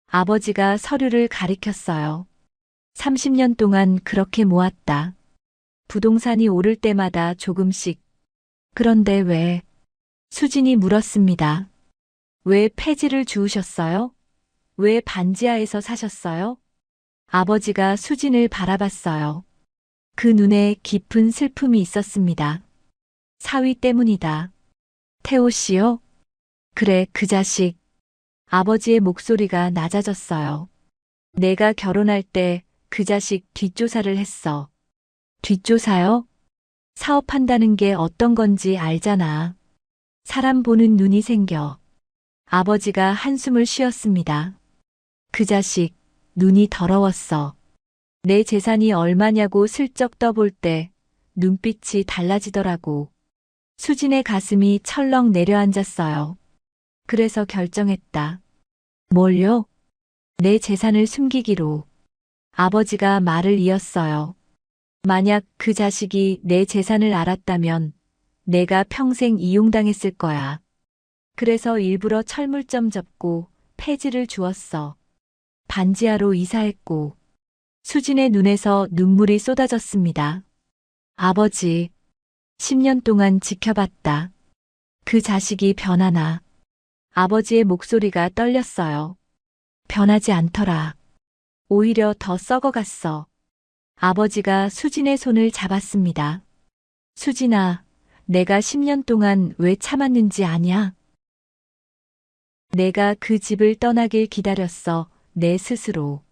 아버지가 서류를 가리켰어요. 30년 동안 그렇게 모았다. 부동산이 오를 때마다 조금씩. 그런데 왜? 수진이 물었습니다. 왜 폐지를 주우셨어요? 왜 반지하에서 사셨어요? 아버지가 수진을 바라봤어요. 그 눈에 깊은 슬픔이 있었습니다. 사위 때문이다. 태호 씨요? 그래, 그 자식. 아버지의 목소리가 낮아졌어요. 내가 결혼할 때 그 자식 뒷조사를 했어. 뒷조사요? 사업한다는 게 어떤 건지 알잖아. 사람 보는 눈이 생겨. 아버지가 한숨을 쉬었습니다. 그 자식, 눈이 더러웠어. 내 재산이 얼마냐고 슬쩍 떠볼 때 눈빛이 달라지더라고. 수진의 가슴이 철렁 내려앉았어요. 그래서 결정했다. 뭘요? 내 재산을 숨기기로. 아버지가 말을 이었어요. 만약 그 자식이 내 재산을 알았다면 내가 평생 이용당했을 거야. 그래서 일부러 철물점 접고 폐지를 주었어. 반지하로 이사했고. 수진의 눈에서 눈물이 쏟아졌습니다. 아버지, 10년 동안 지켜봤다. 그 자식이 변하나. 아버지의 목소리가 떨렸어요. 변하지 않더라. 오히려 더 썩어갔어. 아버지가 수진의 손을 잡았습니다. 수진아, 내가 10년 동안 왜 참았는지 아냐? 내가 그 집을 떠나길 기다렸어, 내 스스로.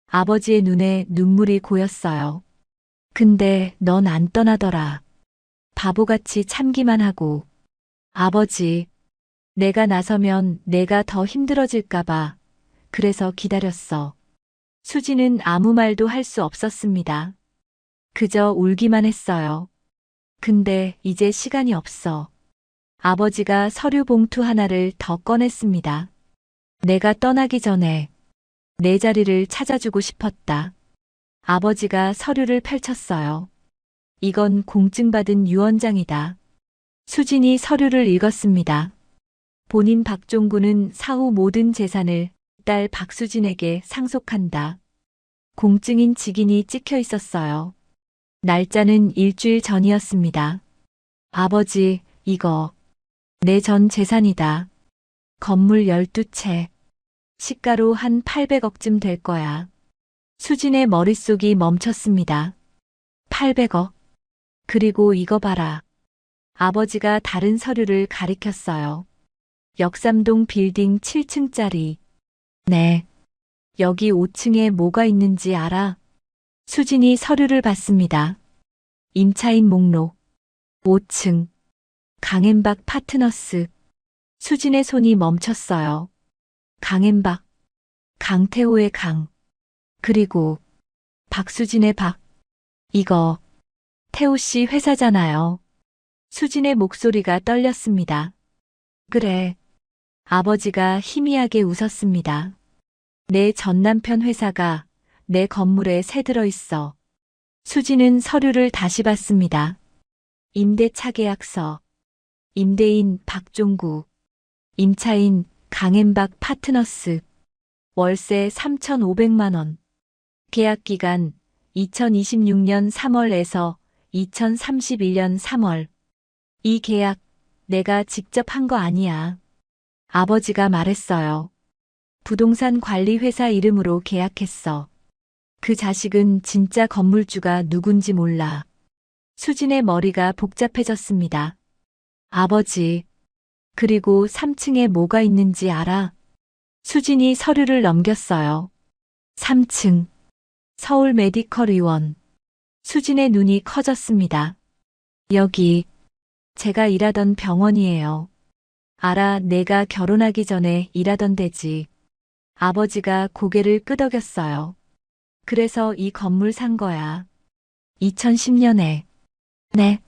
아버지의 눈에 눈물이 고였어요. 근데 넌 안 떠나더라. 바보같이 참기만 하고. 아버지, 내가 나서면 내가 더 힘들어질까봐. 그래서 기다렸어. 수지는 아무 말도 할 수 없었습니다. 그저 울기만 했어요. 근데 이제 시간이 없어. 아버지가 서류 봉투 하나를 더 꺼냈습니다. 내가 떠나기 전에 내 자리를 찾아주고 싶었다. 아버지가 서류를 펼쳤어요. 이건 공증받은 유언장이다. 수진이 서류를 읽었습니다. 본인 박종구는 사후 모든 재산을 딸 박수진에게 상속한다. 공증인 직인이 찍혀 있었어요. 날짜는 일주일 전이었습니다. 아버지, 이거 내 전 재산이다. 건물 12채. 시가로 한 800억쯤 될 거야. 수진의 머릿속이 멈췄습니다. 800억. 그리고 이거 봐라. 아버지가 다른 서류를 가리켰어요. 역삼동 빌딩 7층짜리. 네. 여기 5층에 뭐가 있는지 알아? 수진이 서류를 봤습니다. 임차인 목록. 5층. 강앤박 파트너스. 수진의 손이 멈췄어요. 강앤박. 강태호의 강. 그리고 박수진의 박. 이거 태호 씨 회사잖아요. 수진의 목소리가 떨렸습니다. 그래. 아버지가 희미하게 웃었습니다. 내 전남편 회사가 내 건물에 새들어 있어. 수진은 서류를 다시 봤습니다. 임대차 계약서. 임대인 박종구. 임차인 강앤박 파트너스. 월세 3,500만 원. 계약 기간 2026년 3월에서 2031년 3월. 이 계약 내가 직접 한 거 아니야. 아버지가 말했어요. 부동산 관리 회사 이름으로 계약했어. 그 자식은 진짜 건물주가 누군지 몰라. 수진의 머리가 복잡해졌습니다. 아버지, 그리고 3층에 뭐가 있는지 알아? 수진이 서류를 넘겼어요. 3층. 서울 메디컬 의원. 수진의 눈이 커졌습니다. 여기, 제가 일하던 병원이에요. 알아, 내가 결혼하기 전에 일하던 데지. 아버지가 고개를 끄덕였어요. 그래서 이 건물 산 거야. 2010년에. 네.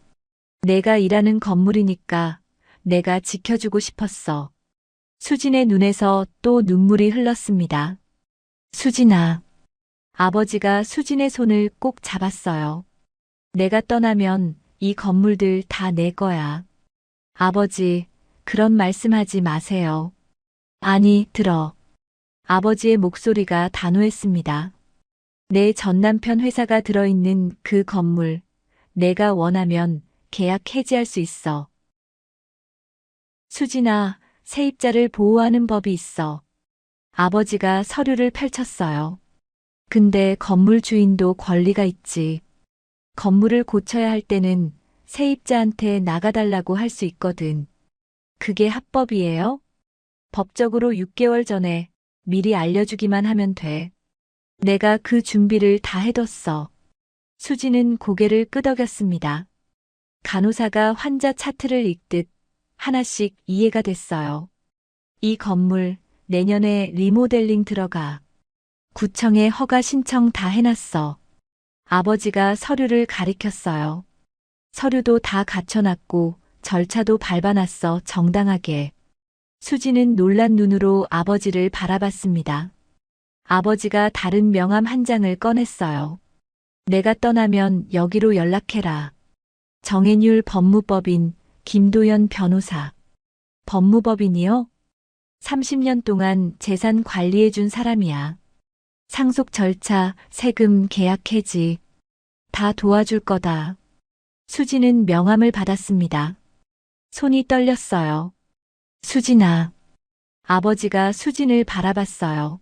내가 일하는 건물이니까 내가 지켜주고 싶었어. 수진의 눈에서 또 눈물이 흘렀습니다. 수진아. 아버지가 수진의 손을 꼭 잡았어요. 내가 떠나면 이 건물들 다 내 거야. 아버지, 그런 말씀하지 마세요. 아니, 들어. 아버지의 목소리가 단호했습니다. 내 전남편 회사가 들어있는 그 건물, 내가 원하면 계약 해지할 수 있어. 수진아, 세입자를 보호하는 법이 있어. 아버지가 서류를 펼쳤어요. 근데 건물 주인도 권리가 있지. 건물을 고쳐야 할 때는 세입자한테 나가달라고 할 수 있거든. 그게 합법이에요? 법적으로 6개월 전에 미리 알려주기만 하면 돼. 내가 그 준비를 다 해뒀어. 수지는 고개를 끄덕였습니다. 간호사가 환자 차트를 읽듯 하나씩 이해가 됐어요. 이 건물 내년에 리모델링 들어가. 구청에 허가 신청 다 해놨어. 아버지가 서류를 가리켰어요. 서류도 다 갖춰놨고 절차도 밟아놨어, 정당하게. 수지는 놀란 눈으로 아버지를 바라봤습니다. 아버지가 다른 명함 한 장을 꺼냈어요. 내가 떠나면 여기로 연락해라. 정혜율 법무법인, 김도연 변호사. 법무법인이요? 30년 동안 재산 관리해준 사람이야. 상속 절차, 세금, 계약 해지 다 도와줄 거다. 수지는 명함을 받았습니다. 손이 떨렸어요. 수진아. 아버지가 수진을 바라봤어요.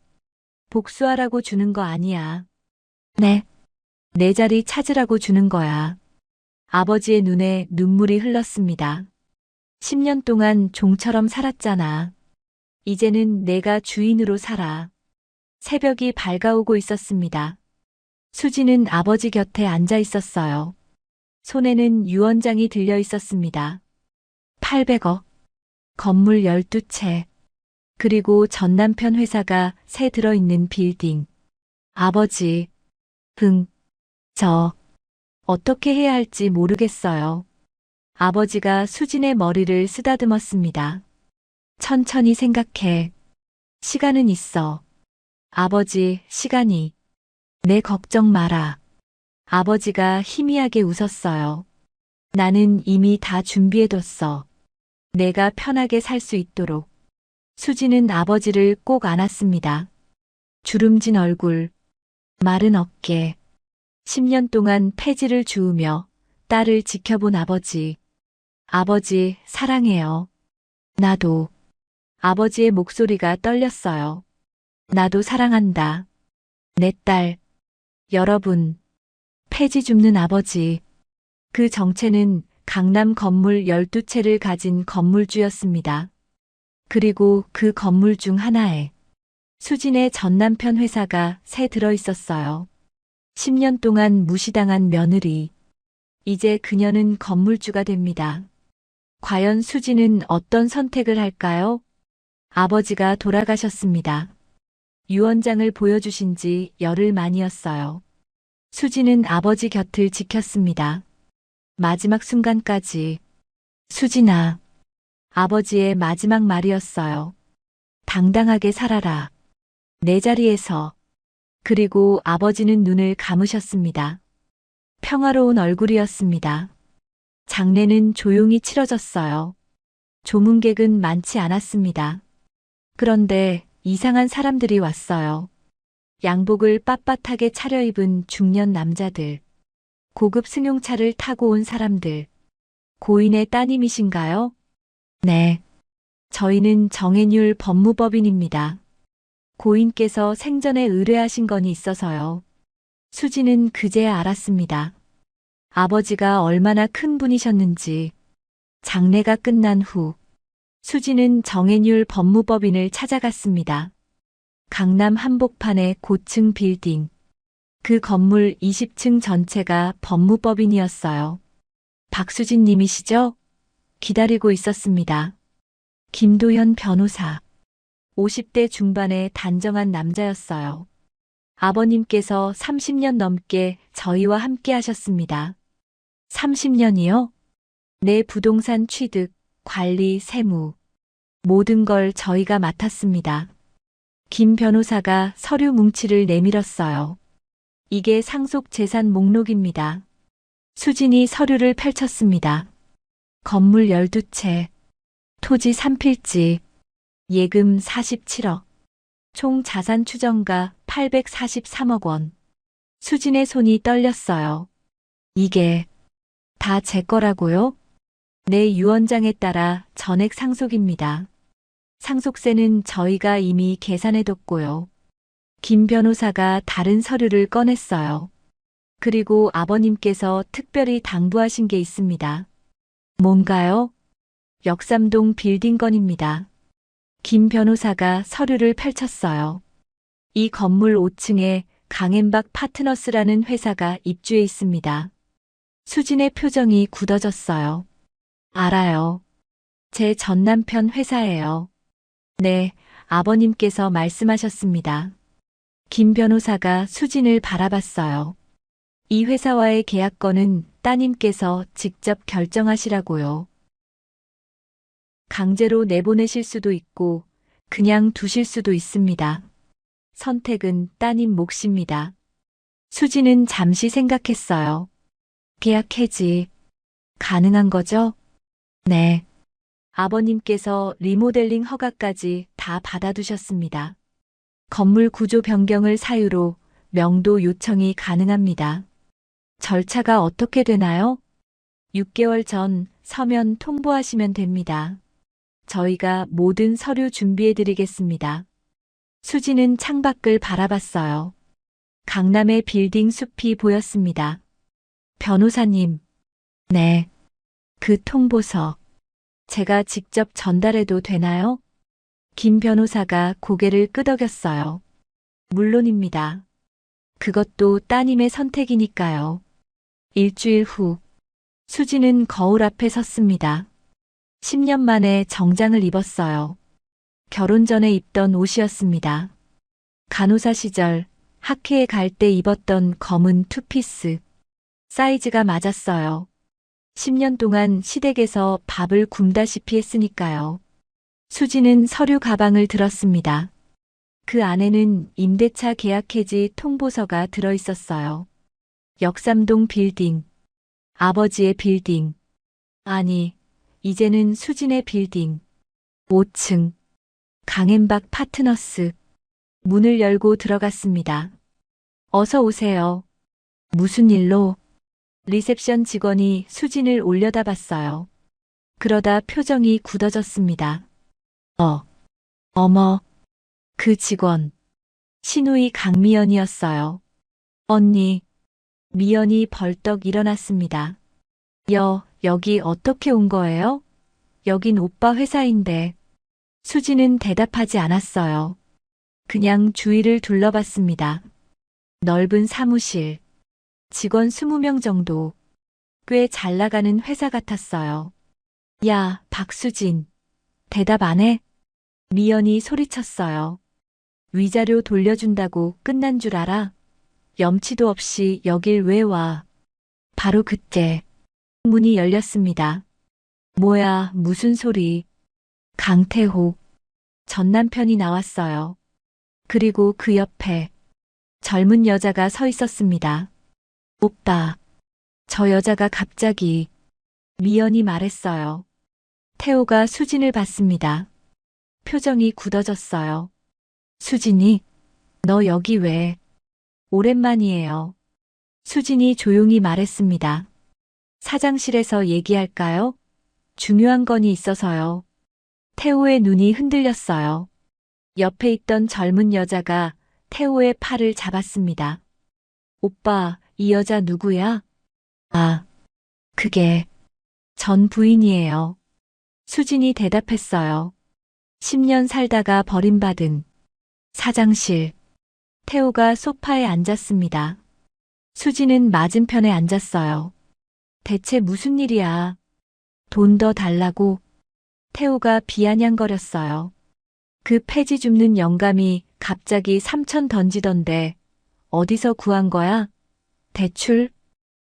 복수하라고 주는 거 아니야. 네. 내 자리 찾으라고 주는 거야. 아버지의 눈에 눈물이 흘렀습니다. 10년 동안 종처럼 살았잖아. 이제는 내가 주인으로 살아. 새벽이 밝아오고 있었습니다. 수지는 아버지 곁에 앉아 있었어요. 손에는 유언장이 들려 있었습니다. 800억, 건물 12채, 그리고 전 남편 회사가 새 들어있는 빌딩. 아버지, 저, 어떻게 해야 할지 모르겠어요. 아버지가 수진의 머리를 쓰다듬었습니다. 천천히 생각해. 시간은 있어. 아버지, 시간이. 내 걱정 마라. 아버지가 희미하게 웃었어요. 나는 이미 다 준비해뒀어. 내가 편하게 살 수 있도록. 수지는 아버지를 꼭 안았습니다. 주름진 얼굴, 마른 어깨. 10년 동안 폐지를 주우며 딸을 지켜본 아버지. 아버지, 사랑해요. 나도. 아버지의 목소리가 떨렸어요. 나도 사랑한다. 내 딸. 여러분. 폐지 줍는 아버지. 그 정체는 강남 건물 12채를 가진 건물주였습니다. 그리고 그 건물 중 하나에 수진의 전 남편 회사가 새 들어 있었어요. 10년 동안 무시당한 며느리. 이제 그녀는 건물주가 됩니다. 과연 수진은 어떤 선택을 할까요? 아버지가 돌아가셨습니다. 유언장을 보여주신 지 열흘 만이었어요. 수진은 아버지 곁을 지켰습니다. 마지막 순간까지. 수진아. 아버지의 마지막 말이었어요. 당당하게 살아라. 내 자리에서. 그리고 아버지는 눈을 감으셨습니다. 평화로운 얼굴이었습니다. 장례는 조용히 치러졌어요. 조문객은 많지 않았습니다. 그런데 이상한 사람들이 왔어요. 양복을 빳빳하게 차려입은 중년 남자들. 고급 승용차를 타고 온 사람들. 고인의 따님이신가요? 네. 저희는 정혜율 법무법인입니다. 고인께서 생전에 의뢰하신 건이 있어서요. 수지는 그제야 알았습니다. 아버지가 얼마나 큰 분이셨는지. 장례가 끝난 후 수지는 정혜율 법무법인을 찾아갔습니다. 강남 한복판의 고층 빌딩. 그 건물 20층 전체가 법무법인이었어요. 박수진 님이시죠? 기다리고 있었습니다. 김도현 변호사. 50대 중반의 단정한 남자였어요. 아버님께서 30년 넘게 저희와 함께 하셨습니다. 30년이요? 내 부동산 취득, 관리, 세무. 모든 걸 저희가 맡았습니다. 김 변호사가 서류 뭉치를 내밀었어요. 이게 상속 재산 목록입니다. 수진이 서류를 펼쳤습니다. 건물 12채, 토지 3필지, 예금 47억, 총 자산 추정가 843억 원. 수진의 손이 떨렸어요. 이게 다 제 거라고요? 내 유언장에 따라 전액 상속입니다. 상속세는 저희가 이미 계산해뒀고요. 김 변호사가 다른 서류를 꺼냈어요. 그리고 아버님께서 특별히 당부하신 게 있습니다. 뭔가요? 역삼동 빌딩 건입니다. 김 변호사가 서류를 펼쳤어요. 이 건물 5층에 강앤박 파트너스라는 회사가 입주해 있습니다. 수진의 표정이 굳어졌어요. 알아요. 제 전 남편 회사예요. 네, 아버님께서 말씀하셨습니다. 김 변호사가 수진을 바라봤어요. 이 회사와의 계약건은 따님께서 직접 결정하시라고요. 강제로 내보내실 수도 있고 그냥 두실 수도 있습니다. 선택은 따님 몫입니다. 수지는 잠시 생각했어요. 계약 해지 가능한 거죠? 네. 아버님께서 리모델링 허가까지 다 받아두셨습니다. 건물 구조 변경을 사유로 명도 요청이 가능합니다. 절차가 어떻게 되나요? 6개월 전 서면 통보하시면 됩니다. 저희가 모든 서류 준비해 드리겠습니다. 수지는 창밖을 바라봤어요. 강남의 빌딩 숲이 보였습니다. 변호사님. 네. 그 통보서 제가 직접 전달해도 되나요? 김 변호사가 고개를 끄덕였어요. 물론입니다. 그것도 따님의 선택이니까요. 일주일 후, 수지는 거울 앞에 섰습니다. 10년 만에 정장을 입었어요. 결혼 전에 입던 옷이었습니다. 간호사 시절 학회에 갈 때 입었던 검은 투피스. 사이즈가 맞았어요. 10년 동안 시댁에서 밥을 굶다시피 했으니까요. 수지는 서류 가방을 들었습니다. 그 안에는 임대차 계약 해지 통보서가 들어있었어요. 역삼동 빌딩. 아버지의 빌딩. 아니, 이제는 수진의 빌딩. 5층. 강앤박 파트너스. 문을 열고 들어갔습니다. 어서 오세요. 무슨 일로? 리셉션 직원이 수진을 올려다봤어요. 그러다 표정이 굳어졌습니다. 어머. 그 직원. 신우이 강미연이었어요. 언니. 미연이 벌떡 일어났습니다. 여기 어떻게 온 거예요? 여긴 오빠 회사인데. 수지는 대답하지 않았어요. 그냥 주위를 둘러봤습니다. 넓은 사무실. 직원 20명 정도. 꽤 잘 나가는 회사 같았어요. 야, 박수진. 대답 안 해? 미연이 소리쳤어요. 위자료 돌려준다고 끝난 줄 알아? 염치도 없이 여길 왜 와? 바로 그때 문이 열렸습니다. 뭐야, 무슨 소리. 강태호. 전 남편이 나왔어요. 그리고 그 옆에 젊은 여자가 서 있었습니다. 오빠. 저 여자가 갑자기. 미연이 말했어요. 태호가 수진을 봤습니다. 표정이 굳어졌어요. 수진이? 너 여기 왜? 오랜만이에요. 수진이 조용히 말했습니다. 사장실에서 얘기할까요? 중요한 건이 있어서요. 태호의 눈이 흔들렸어요. 옆에 있던 젊은 여자가 태호의 팔을 잡았습니다. 오빠, 이 여자 누구야? 아, 그게 전 부인이에요. 수진이 대답했어요. 10년 살다가 버림받은 사장실. 태호가 소파에 앉았습니다. 수진은 맞은편에 앉았어요. 대체 무슨 일이야? 돈 더 달라고? 태호가 비아냥거렸어요. 그 폐지 줍는 영감이 갑자기 3천 던지던데 어디서 구한 거야? 대출?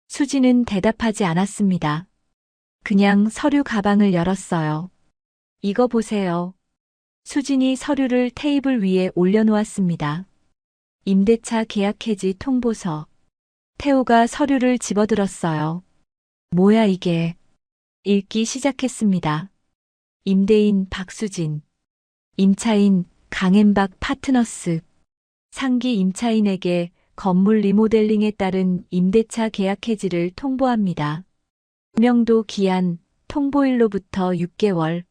수지는 대답하지 않았습니다. 그냥 서류 가방을 열었어요. 이거 보세요. 수진이 서류를 테이블 위에 올려놓았습니다. 임대차 계약 해지 통보서. 태호가 서류를 집어들었어요. 뭐야 이게? 읽기 시작했습니다. 임대인 박수진. 임차인 강앤박 파트너스. 상기 임차인에게 건물 리모델링에 따른 임대차 계약 해지를 통보합니다. 명도 기한 통보일로부터 6개월.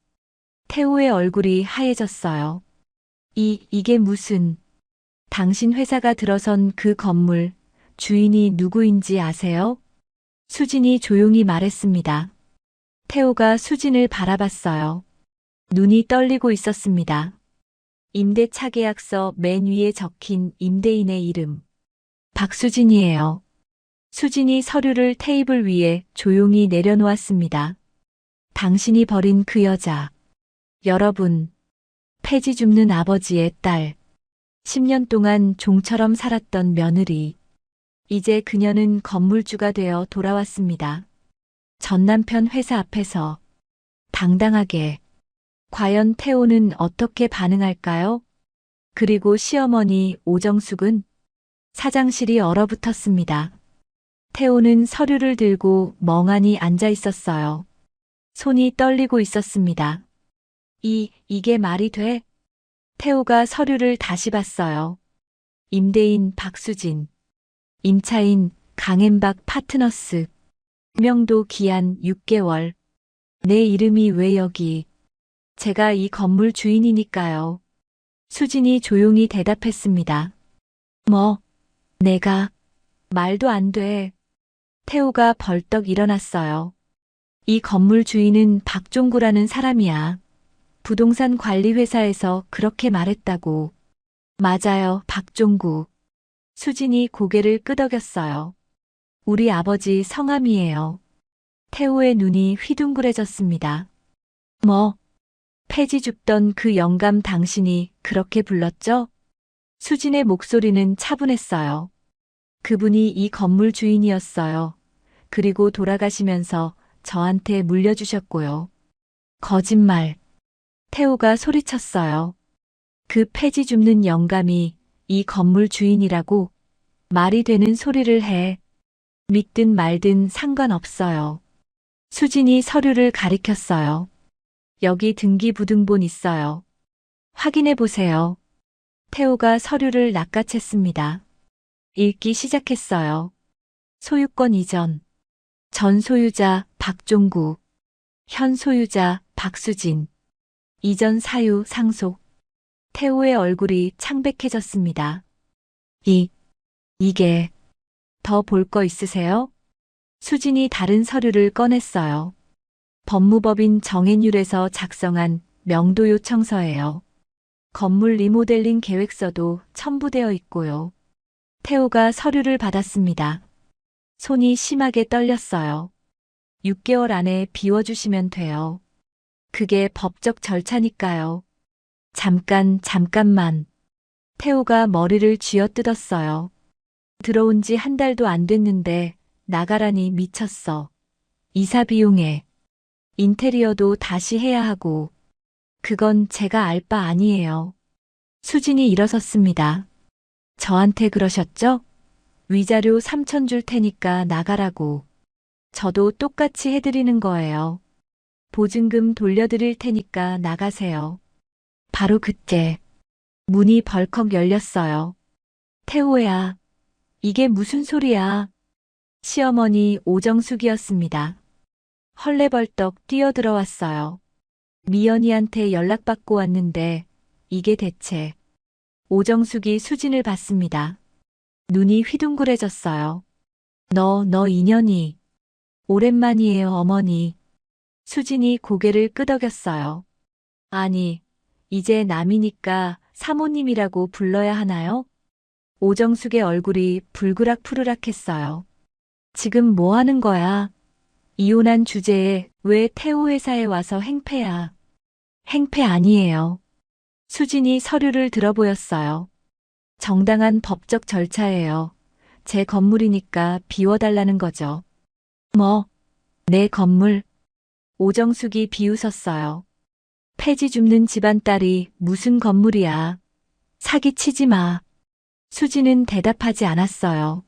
태호의 얼굴이 하얘졌어요. 이게 무슨... 당신 회사가 들어선 그 건물 주인이 누구인지 아세요? 수진이 조용히 말했습니다. 태호가 수진을 바라봤어요. 눈이 떨리고 있었습니다. 임대차 계약서 맨 위에 적힌 임대인의 이름. 박수진이에요. 수진이 서류를 테이블 위에 조용히 내려놓았습니다. 당신이 버린 그 여자. 여러분, 폐지 줍는 아버지의 딸. 10년 동안 종처럼 살았던 며느리. 이제 그녀는 건물주가 되어 돌아왔습니다. 전 남편 회사 앞에서 당당하게. 과연 태호는 어떻게 반응할까요? 그리고 시어머니 오정숙은? 사장실이 얼어붙었습니다. 태호는 서류를 들고 멍하니 앉아 있었어요. 손이 떨리고 있었습니다. 이게 말이 돼? 태호가 서류를 다시 봤어요. 임대인 박수진. 임차인 강앤박 파트너스. 명도 기한 6개월. 내 이름이 왜 여기? 제가 이 건물 주인이니까요. 수진이 조용히 대답했습니다. 뭐, 내가, 말도 안 돼. 태호가 벌떡 일어났어요. 이 건물 주인은 박종구라는 사람이야. 부동산 관리 회사에서 그렇게 말했다고. 맞아요, 박종구. 수진이 고개를 끄덕였어요. 우리 아버지 성함이에요. 태호의 눈이 휘둥그레졌습니다. 뭐, 폐지 줍던 그 영감 당신이 그렇게 불렀죠? 수진의 목소리는 차분했어요. 그분이 이 건물 주인이었어요. 그리고 돌아가시면서 저한테 물려주셨고요. 거짓말. 태호가 소리쳤어요. 그 폐지 줍는 영감이 이 건물 주인이라고 말이 되는 소리를 해. 믿든 말든 상관없어요. 수진이 서류를 가리켰어요. 여기 등기부등본 있어요. 확인해 보세요. 태호가 서류를 낚아챘습니다. 읽기 시작했어요. 소유권 이전. 전 소유자 박종구. 현 소유자 박수진. 이전 사유 상속. 태호의 얼굴이 창백해졌습니다. 이게 더 볼 거 있으세요? 수진이 다른 서류를 꺼냈어요. 법무법인 정혜율에서 작성한 명도 요청서예요. 건물 리모델링 계획서도 첨부되어 있고요. 태호가 서류를 받았습니다. 손이 심하게 떨렸어요. 6개월 안에 비워주시면 돼요. 그게 법적 절차니까요. 잠깐만. 태호가 머리를 쥐어뜯었어요. 들어온 지 한 달도 안 됐는데 나가라니 미쳤어. 이사 비용에 인테리어도 다시 해야 하고. 그건 제가 알 바 아니에요. 수진이 일어섰습니다. 저한테 그러셨죠? 위자료 3천 줄 테니까 나가라고. 저도 똑같이 해드리는 거예요. 보증금 돌려드릴 테니까 나가세요. 바로 그때 문이 벌컥 열렸어요. 태호야, 이게 무슨 소리야? 시어머니 오정숙이었습니다. 헐레벌떡 뛰어들어왔어요. 미연이한테 연락받고 왔는데 이게 대체. 오정숙이 수진을 봤습니다. 눈이 휘둥그레졌어요. 너 인연이. 오랜만이에요, 어머니. 수진이 고개를 끄덕였어요. 아니, 이제 남이니까 사모님이라고 불러야 하나요? 오정숙의 얼굴이 불그락푸르락했어요. 지금 뭐 하는 거야? 이혼한 주제에 왜 태호 회사에 와서 행패야? 행패 아니에요. 수진이 서류를 들어보였어요. 정당한 법적 절차예요. 제 건물이니까 비워달라는 거죠. 뭐, 내 건물? 오정숙이 비웃었어요. 폐지 줍는 집안딸이 무슨 건물이야. 사기치지 마. 수진은 대답하지 않았어요.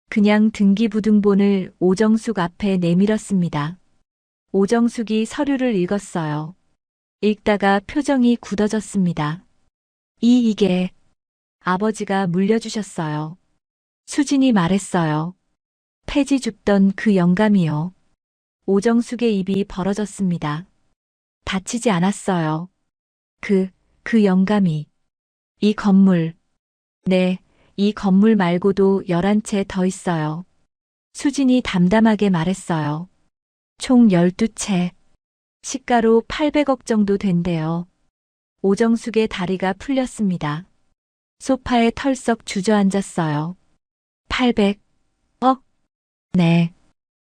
그냥 등기부등본을 오정숙 앞에 내밀었습니다. 오정숙이 서류를 읽었어요. 읽다가 표정이 굳어졌습니다. 이게 아버지가 물려주셨어요. 수진이 말했어요. 폐지 줍던 그 영감이요. 오정숙의 입이 벌어졌습니다. 다치지 않았어요. 그 영감이. 이 건물. 네, 이 건물 말고도 11채 더 있어요. 수진이 담담하게 말했어요. 총 12채. 시가로 800억 정도 된대요. 오정숙의 다리가 풀렸습니다. 소파에 털썩 주저앉았어요. 800억? 네.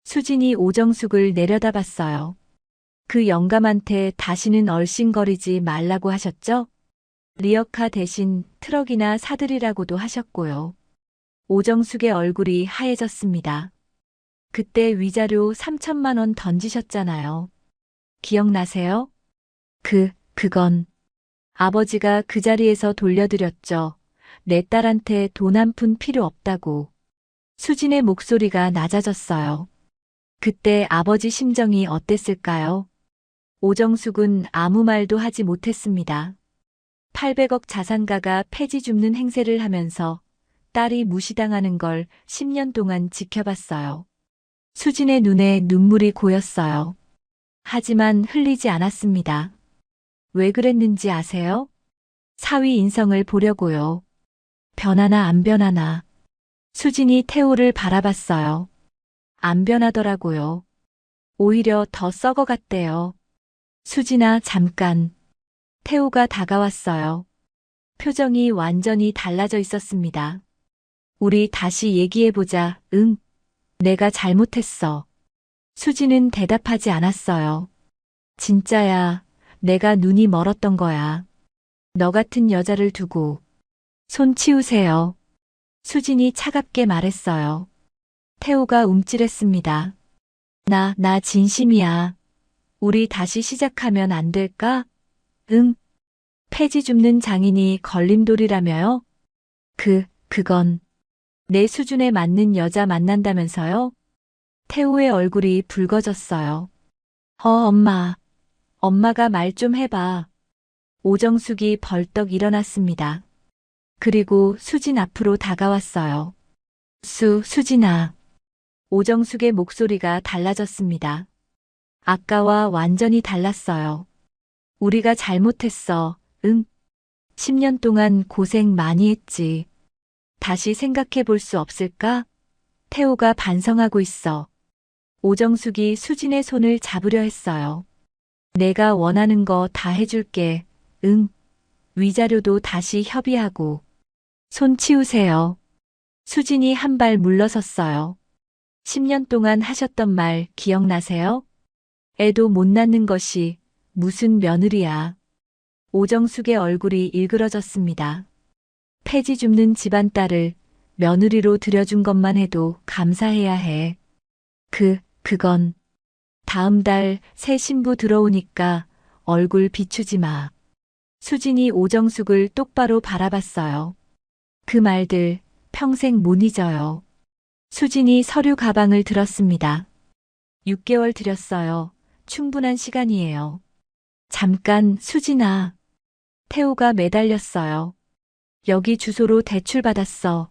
수진이 오정숙을 내려다봤어요. 그 영감한테 다시는 얼씬거리지 말라고 하셨죠? 리어카 대신 트럭이나 사들이라고도 하셨고요. 오정숙의 얼굴이 하얘졌습니다. 그때 위자료 3천만 원 던지셨잖아요. 기억나세요? 그건 아버지가 그 자리에서 돌려드렸죠. 내 딸한테 돈 한 푼 필요 없다고. 수진의 목소리가 낮아졌어요. 그때 아버지 심정이 어땠을까요? 오정숙은 아무 말도 하지 못했습니다. 800억 자산가가 폐지 줍는 행세를 하면서 딸이 무시당하는 걸 10년 동안 지켜봤어요. 수진의 눈에 눈물이 고였어요. 하지만 흘리지 않았습니다. 왜 그랬는지 아세요? 사위 인성을 보려고요. 변하나 안 변하나. 수진이 태호를 바라봤어요. 안 변하더라고요. 오히려 더 썩어갔대요. 수진아, 잠깐. 태호가 다가왔어요. 표정이 완전히 달라져 있었습니다. 우리 다시 얘기해보자. 응. 내가 잘못했어. 수진은 대답하지 않았어요. 진짜야. 내가 눈이 멀었던 거야. 너 같은 여자를 두고. 손 치우세요. 수진이 차갑게 말했어요. 태호가 움찔했습니다. 나 진심이야. 우리 다시 시작하면 안 될까? 응. 폐지 줍는 장인이 걸림돌이라며요? 그건 내 수준에 맞는 여자 만난다면서요? 태호의 얼굴이 붉어졌어요. 엄마. 엄마가 말 좀 해봐. 오정숙이 벌떡 일어났습니다. 그리고 수진 앞으로 다가왔어요. 수진아. 오정숙의 목소리가 달라졌습니다. 아까와 완전히 달랐어요. 우리가 잘못했어. 응. 10년 동안 고생 많이 했지. 다시 생각해 볼 수 없을까? 태호가 반성하고 있어. 오정숙이 수진의 손을 잡으려 했어요. 내가 원하는 거 다 해줄게. 응. 위자료도 다시 협의하고. 손 치우세요. 수진이 한 발 물러섰어요. 10년 동안 하셨던 말 기억나세요? 애도 못 낳는 것이 무슨 며느리야. 오정숙의 얼굴이 일그러졌습니다. 폐지 줍는 집안딸을 며느리로 들여준 것만 해도 감사해야 해. 그건 다음 달 새 신부 들어오니까 얼굴 비추지 마. 수진이 오정숙을 똑바로 바라봤어요. 그 말들 평생 못 잊어요. 수진이 서류 가방을 들었습니다. 6개월 들였어요. 충분한 시간이에요. 잠깐, 수진아. 태호가 매달렸어요. 여기 주소로 대출 받았어.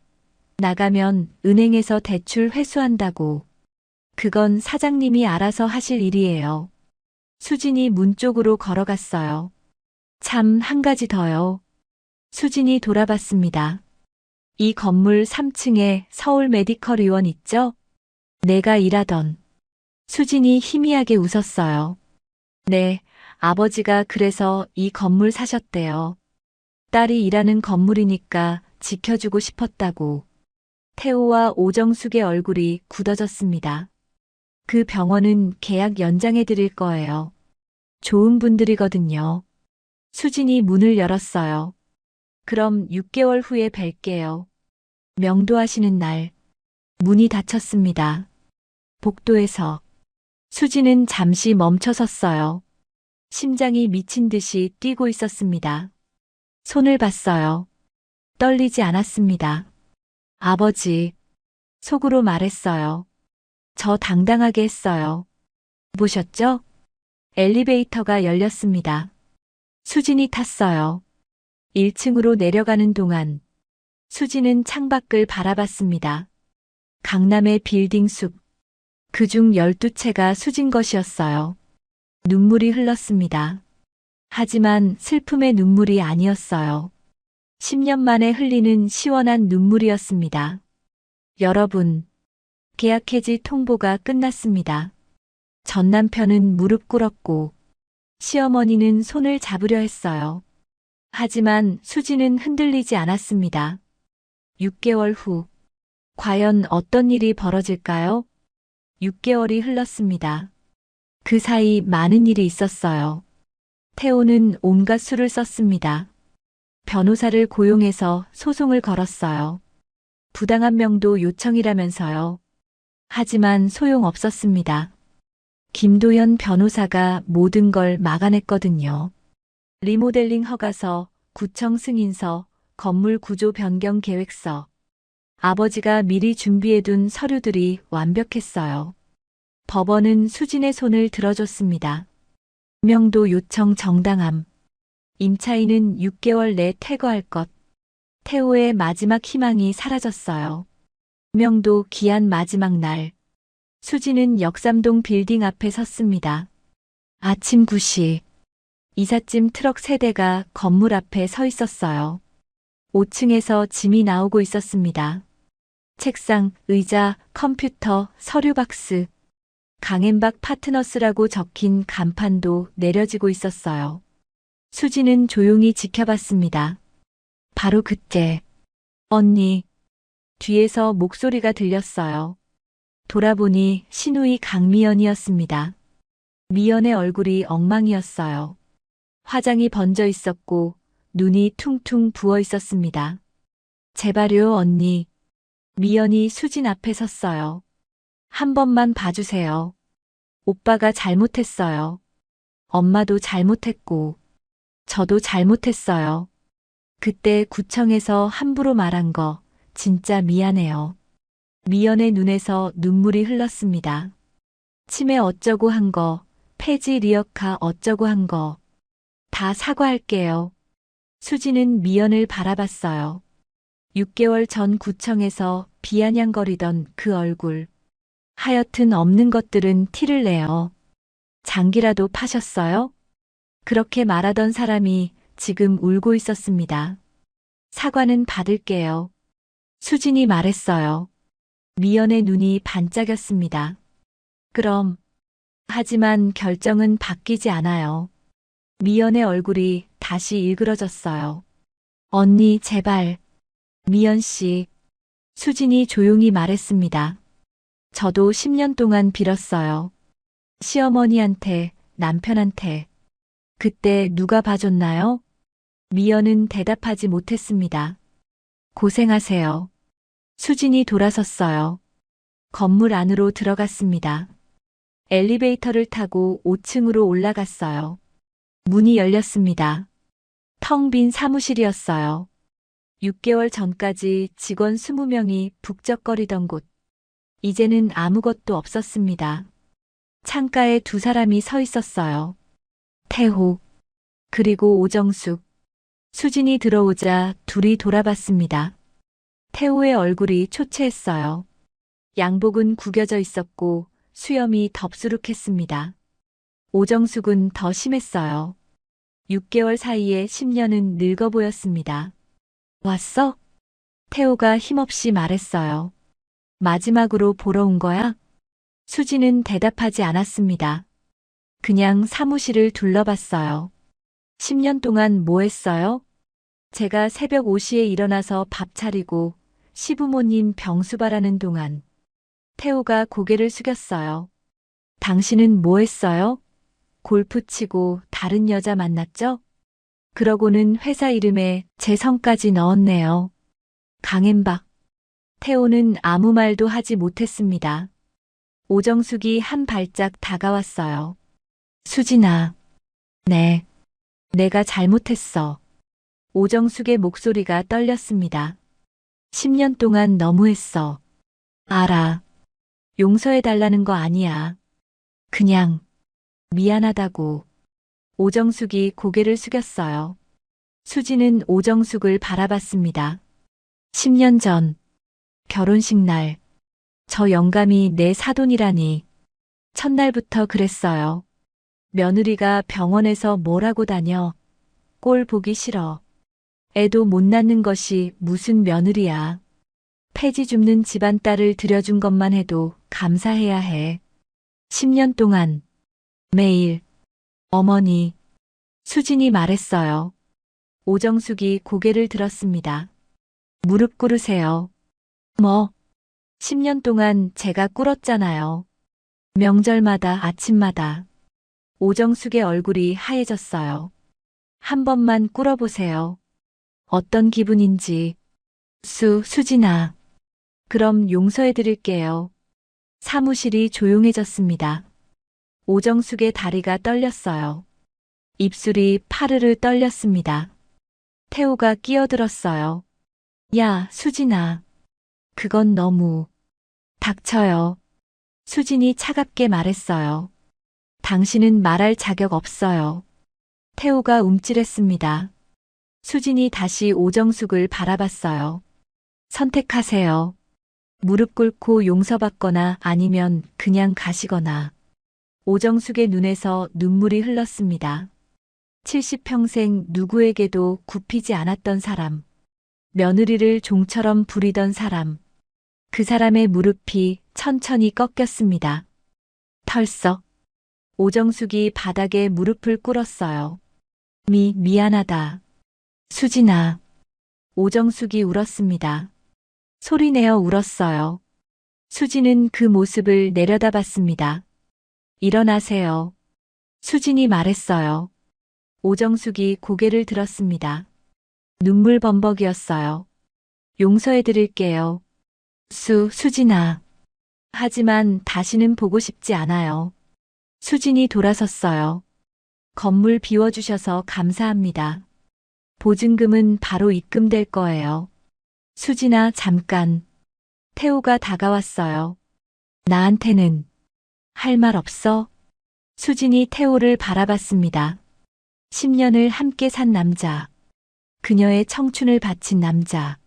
나가면 은행에서 대출 회수한다고. 그건 사장님이 알아서 하실 일이에요. 수진이 문 쪽으로 걸어갔어요. 참, 한 가지 더요. 수진이 돌아봤습니다. 이 건물 3층에 서울 메디컬 의원 있죠? 내가 일하던. 수진이 희미하게 웃었어요. 네, 아버지가 그래서 이 건물 사셨대요. 딸이 일하는 건물이니까 지켜주고 싶었다고. 태호와 오정숙의 얼굴이 굳어졌습니다. 그 병원은 계약 연장해 드릴 거예요. 좋은 분들이거든요. 수진이 문을 열었어요. 그럼 6개월 후에 뵐게요. 명도하시는 날. 문이 닫혔습니다. 복도에서. 수진은 잠시 멈춰 섰어요. 심장이 미친 듯이 뛰고 있었습니다. 손을 봤어요. 떨리지 않았습니다. 아버지. 속으로 말했어요. 저 당당하게 했어요. 보셨죠? 엘리베이터가 열렸습니다. 수진이 탔어요. 1층으로 내려가는 동안 수진은 창밖을 바라봤습니다. 강남의 빌딩 숲. 그중 12채가 수진 것이었어요. 눈물이 흘렀습니다. 하지만 슬픔의 눈물이 아니었어요. 10년 만에 흘리는 시원한 눈물이었습니다. 여러분, 계약 해지 통보가 끝났습니다. 전 남편은 무릎 꿇었고 시어머니는 손을 잡으려 했어요. 하지만 수진은 흔들리지 않았습니다. 6개월 후, 과연 어떤 일이 벌어질까요? 6개월이 흘렀습니다. 그 사이 많은 일이 있었어요. 태호는 온갖 수를 썼습니다. 변호사를 고용해서 소송을 걸었어요. 부당한 명도 요청이라면서요. 하지만 소용없었습니다. 김도현 변호사가 모든 걸 막아냈거든요. 리모델링 허가서, 구청 승인서, 건물 구조 변경 계획서. 아버지가 미리 준비해둔 서류들이 완벽했어요. 법원은 수진의 손을 들어줬습니다. 명도 요청 정당함. 임차인은 6개월 내 퇴거할 것. 태호의 마지막 희망이 사라졌어요. 명도 기한 마지막 날. 수진은 역삼동 빌딩 앞에 섰습니다. 아침 9시. 이삿짐 트럭 3대가 건물 앞에 서 있었어요. 5층에서 짐이 나오고 있었습니다. 책상, 의자, 컴퓨터, 서류 박스. 강앤박 파트너스라고 적힌 간판도 내려지고 있었어요. 수진은 조용히 지켜봤습니다. 바로 그때, 언니, 뒤에서 목소리가 들렸어요. 돌아보니 신우이 강미연이었습니다. 미연의 얼굴이 엉망이었어요. 화장이 번져 있었고 눈이 퉁퉁 부어 있었습니다. 제발요, 언니. 미연이 수진 앞에 섰어요. 한 번만 봐주세요. 오빠가 잘못했어요. 엄마도 잘못했고, 저도 잘못했어요. 그때 구청에서 함부로 말한 거 진짜 미안해요. 미연의 눈에서 눈물이 흘렀습니다. 치매 어쩌고 한 거, 폐지 리어카 어쩌고 한 거, 다 사과할게요. 수지는 미연을 바라봤어요. 6개월 전 구청에서 비아냥거리던 그 얼굴. 하여튼 없는 것들은 티를 내요. 장기라도 파셨어요? 그렇게 말하던 사람이 지금 울고 있었습니다. 사과는 받을게요. 수진이 말했어요. 미연의 눈이 반짝였습니다. 그럼, 하지만 결정은 바뀌지 않아요. 미연의 얼굴이 다시 일그러졌어요. 언니, 제발. 미연 씨. 수진이 조용히 말했습니다. 저도 10년 동안 빌었어요. 시어머니한테, 남편한테. 그때 누가 봐줬나요? 미연은 대답하지 못했습니다. 고생하세요. 수진이 돌아섰어요. 건물 안으로 들어갔습니다. 엘리베이터를 타고 5층으로 올라갔어요. 문이 열렸습니다. 텅 빈 사무실이었어요. 6개월 전까지 직원 20명이 북적거리던 곳. 이제는 아무것도 없었습니다. 창가에 2사람이 서 있었어요. 태호, 그리고 오정숙. 수진이 들어오자 둘이 돌아봤습니다. 태호의 얼굴이 초췌했어요. 양복은 구겨져 있었고 수염이 덥수룩했습니다. 오정숙은 더 심했어요. 6개월 사이에 10년은 늙어 보였습니다. 왔어? 태호가 힘없이 말했어요. 마지막으로 보러 온 거야? 수지는 대답하지 않았습니다. 그냥 사무실을 둘러봤어요. 10년 동안 뭐 했어요? 제가 새벽 5시에 일어나서 밥 차리고 시부모님 병수발하는 동안. 태호가 고개를 숙였어요. 당신은 뭐 했어요? 골프 치고 다른 여자 만났죠? 그러고는 회사 이름에 제 성까지 넣었네요. 강앤박. 태호는 아무 말도 하지 못했습니다. 오정숙이 한 발짝 다가왔어요. 수진아. 네. 내가 잘못했어. 오정숙의 목소리가 떨렸습니다. 10년 동안 너무했어. 알아. 용서해달라는 거 아니야. 그냥 미안하다고. 오정숙이 고개를 숙였어요. 수지는 오정숙을 바라봤습니다. 10년 전 결혼식 날 저 영감이 내 사돈이라니. 첫날부터 그랬어요. 며느리가 병원에서 뭐라고 다녀. 꼴 보기 싫어. 애도 못 낳는 것이 무슨 며느리야. 폐지 줍는 집안 딸을 들여준 것만 해도 감사해야 해. 10년 동안 매일 어머니. 수진이 말했어요. 오정숙이 고개를 들었습니다. 무릎 꿇으세요. 뭐? 10년 동안 제가 꿇었잖아요. 명절마다 아침마다. 오정숙의 얼굴이 하얘졌어요. 한 번만 꿇어보세요. 어떤 기분인지. 수진아. 그럼 용서해드릴게요. 사무실이 조용해졌습니다. 오정숙의 다리가 떨렸어요. 입술이 파르르 떨렸습니다. 태호가 끼어들었어요. 야, 수진아. 그건 너무. 닥쳐요. 수진이 차갑게 말했어요. 당신은 말할 자격 없어요. 태호가 움찔했습니다. 수진이 다시 오정숙을 바라봤어요. 선택하세요. 무릎 꿇고 용서받거나 아니면 그냥 가시거나. 오정숙의 눈에서 눈물이 흘렀습니다. 70평생 누구에게도 굽히지 않았던 사람. 며느리를 종처럼 부리던 사람. 그 사람의 무릎이 천천히 꺾였습니다. 털썩. 오정숙이 바닥에 무릎을 꿇었어요. 미안하다. 수진아. 오정숙이 울었습니다. 소리내어 울었어요. 수진은 그 모습을 내려다봤습니다. 일어나세요. 수진이 말했어요. 오정숙이 고개를 들었습니다. 눈물 범벅이었어요. 용서해드릴게요. 수진아. 하지만 다시는 보고 싶지 않아요. 수진이 돌아섰어요. 건물 비워주셔서 감사합니다. 보증금은 바로 입금될 거예요. 수진아, 잠깐. 태호가 다가왔어요. 나한테는 할 말 없어? 수진이 태호를 바라봤습니다. 10년을 함께 산 남자. 그녀의 청춘을 바친 남자.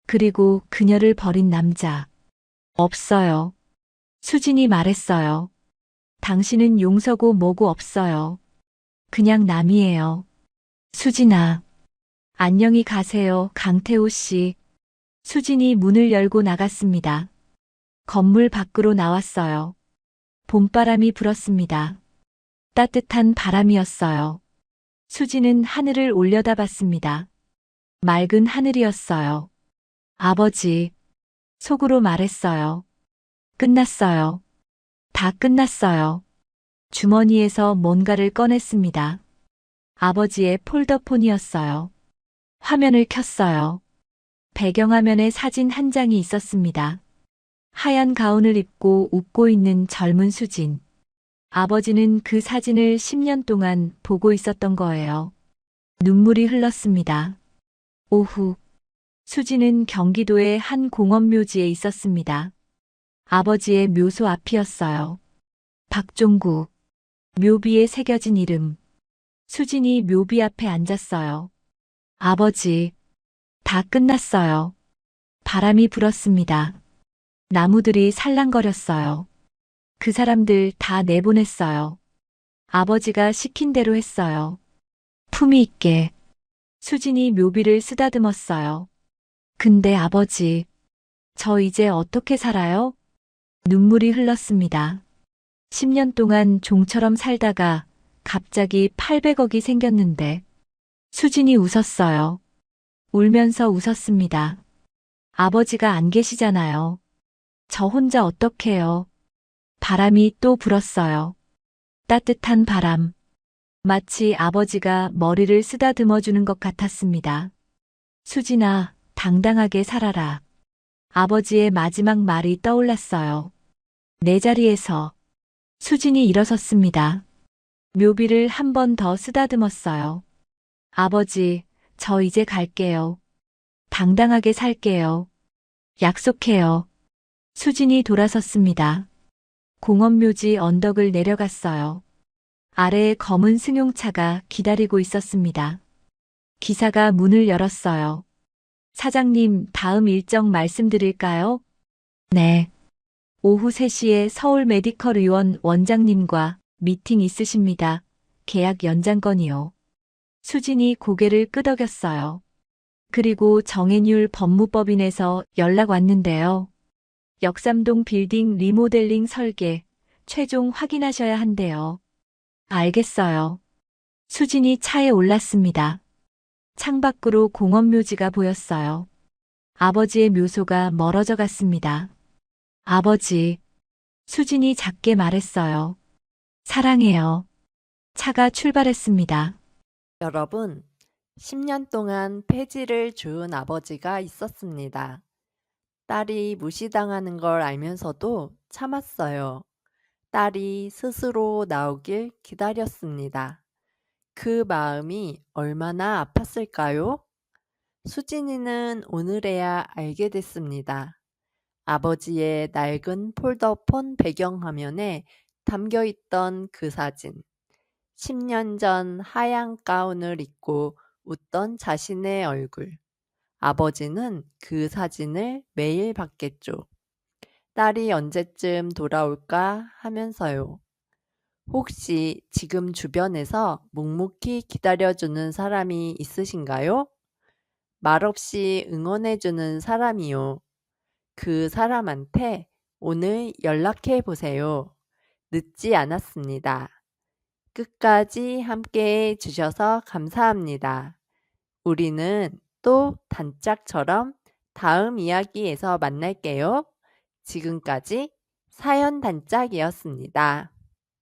그리고 그녀를 버린 남자. 없어요. 수진이 말했어요. 당신은 용서고 뭐고 없어요. 그냥 남이에요. 수진아. 안녕히 가세요, 강태호 씨. 수진이 문을 열고 나갔습니다. 건물 밖으로 나왔어요. 봄바람이 불었습니다. 따뜻한 바람이었어요. 수진은 하늘을 올려다봤습니다. 맑은 하늘이었어요. 아버지. 속으로 말했어요. 끝났어요. 다 끝났어요. 주머니에서 뭔가를 꺼냈습니다. 아버지의 폴더폰이었어요. 화면을 켰어요. 배경화면에 사진 한 장이 있었습니다. 하얀 가운을 입고 웃고 있는 젊은 수진. 아버지는 그 사진을 10년 동안 보고 있었던 거예요. 눈물이 흘렀습니다. 오후. 수진은 경기도의 한 공원묘지에 있었습니다. 아버지의 묘소 앞이었어요. 박종구. 묘비에 새겨진 이름. 수진이 묘비 앞에 앉았어요. 아버지. 다 끝났어요. 바람이 불었습니다. 나무들이 살랑거렸어요. 그 사람들 다 내보냈어요. 아버지가 시킨 대로 했어요. 품위 있게. 수진이 묘비를 쓰다듬었어요. 근데 아버지, 저 이제 어떻게 살아요? 눈물이 흘렀습니다. 10년 동안 종처럼 살다가 갑자기 800억이 생겼는데. 수진이 웃었어요. 울면서 웃었습니다. 아버지가 안 계시잖아요. 저 혼자 어떡해요. 바람이 또 불었어요. 따뜻한 바람. 마치 아버지가 머리를 쓰다듬어주는 것 같았습니다. 수진아, 당당하게 살아라. 아버지의 마지막 말이 떠올랐어요. 내 자리에서. 수진이 일어섰습니다. 묘비를 한 번 더 쓰다듬었어요. 아버지, 저 이제 갈게요. 당당하게 살게요. 약속해요. 수진이 돌아섰습니다. 공원묘지 언덕을 내려갔어요. 아래에 검은 승용차가 기다리고 있었습니다. 기사가 문을 열었어요. 사장님, 다음 일정 말씀드릴까요? 네. 오후 3시에 서울 메디컬 의원 원장님과 미팅 있으십니다. 계약 연장건이요. 수진이 고개를 끄덕였어요. 그리고 정혜율 법무법인에서 연락 왔는데요. 역삼동 빌딩 리모델링 설계 최종 확인하셔야 한대요. 알겠어요. 수진이 차에 올랐습니다. 창밖으로 공원묘지가 보였어요. 아버지의 묘소가 멀어져 갔습니다. 아버지. 수진이 작게 말했어요. 사랑해요. 차가 출발했습니다. 여러분, 10년 동안 폐지를 주운 아버지가 있었습니다. 딸이 무시당하는 걸 알면서도 참았어요. 딸이 스스로 나오길 기다렸습니다. 그 마음이 얼마나 아팠을까요? 수진이는 오늘에야 알게 됐습니다. 아버지의 낡은 폴더폰 배경화면에 담겨있던 그 사진. 10년 전 하얀 가운을 입고 웃던 자신의 얼굴. 아버지는 그 사진을 매일 봤겠죠. 딸이 언제쯤 돌아올까 하면서요. 혹시 지금 주변에서 묵묵히 기다려주는 사람이 있으신가요? 말없이 응원해주는 사람이요. 그 사람한테 오늘 연락해 보세요. 늦지 않았습니다. 끝까지 함께 해주셔서 감사합니다. 우리는 또 단짝처럼 다음 이야기에서 만날게요. 지금까지 사연 단짝이었습니다.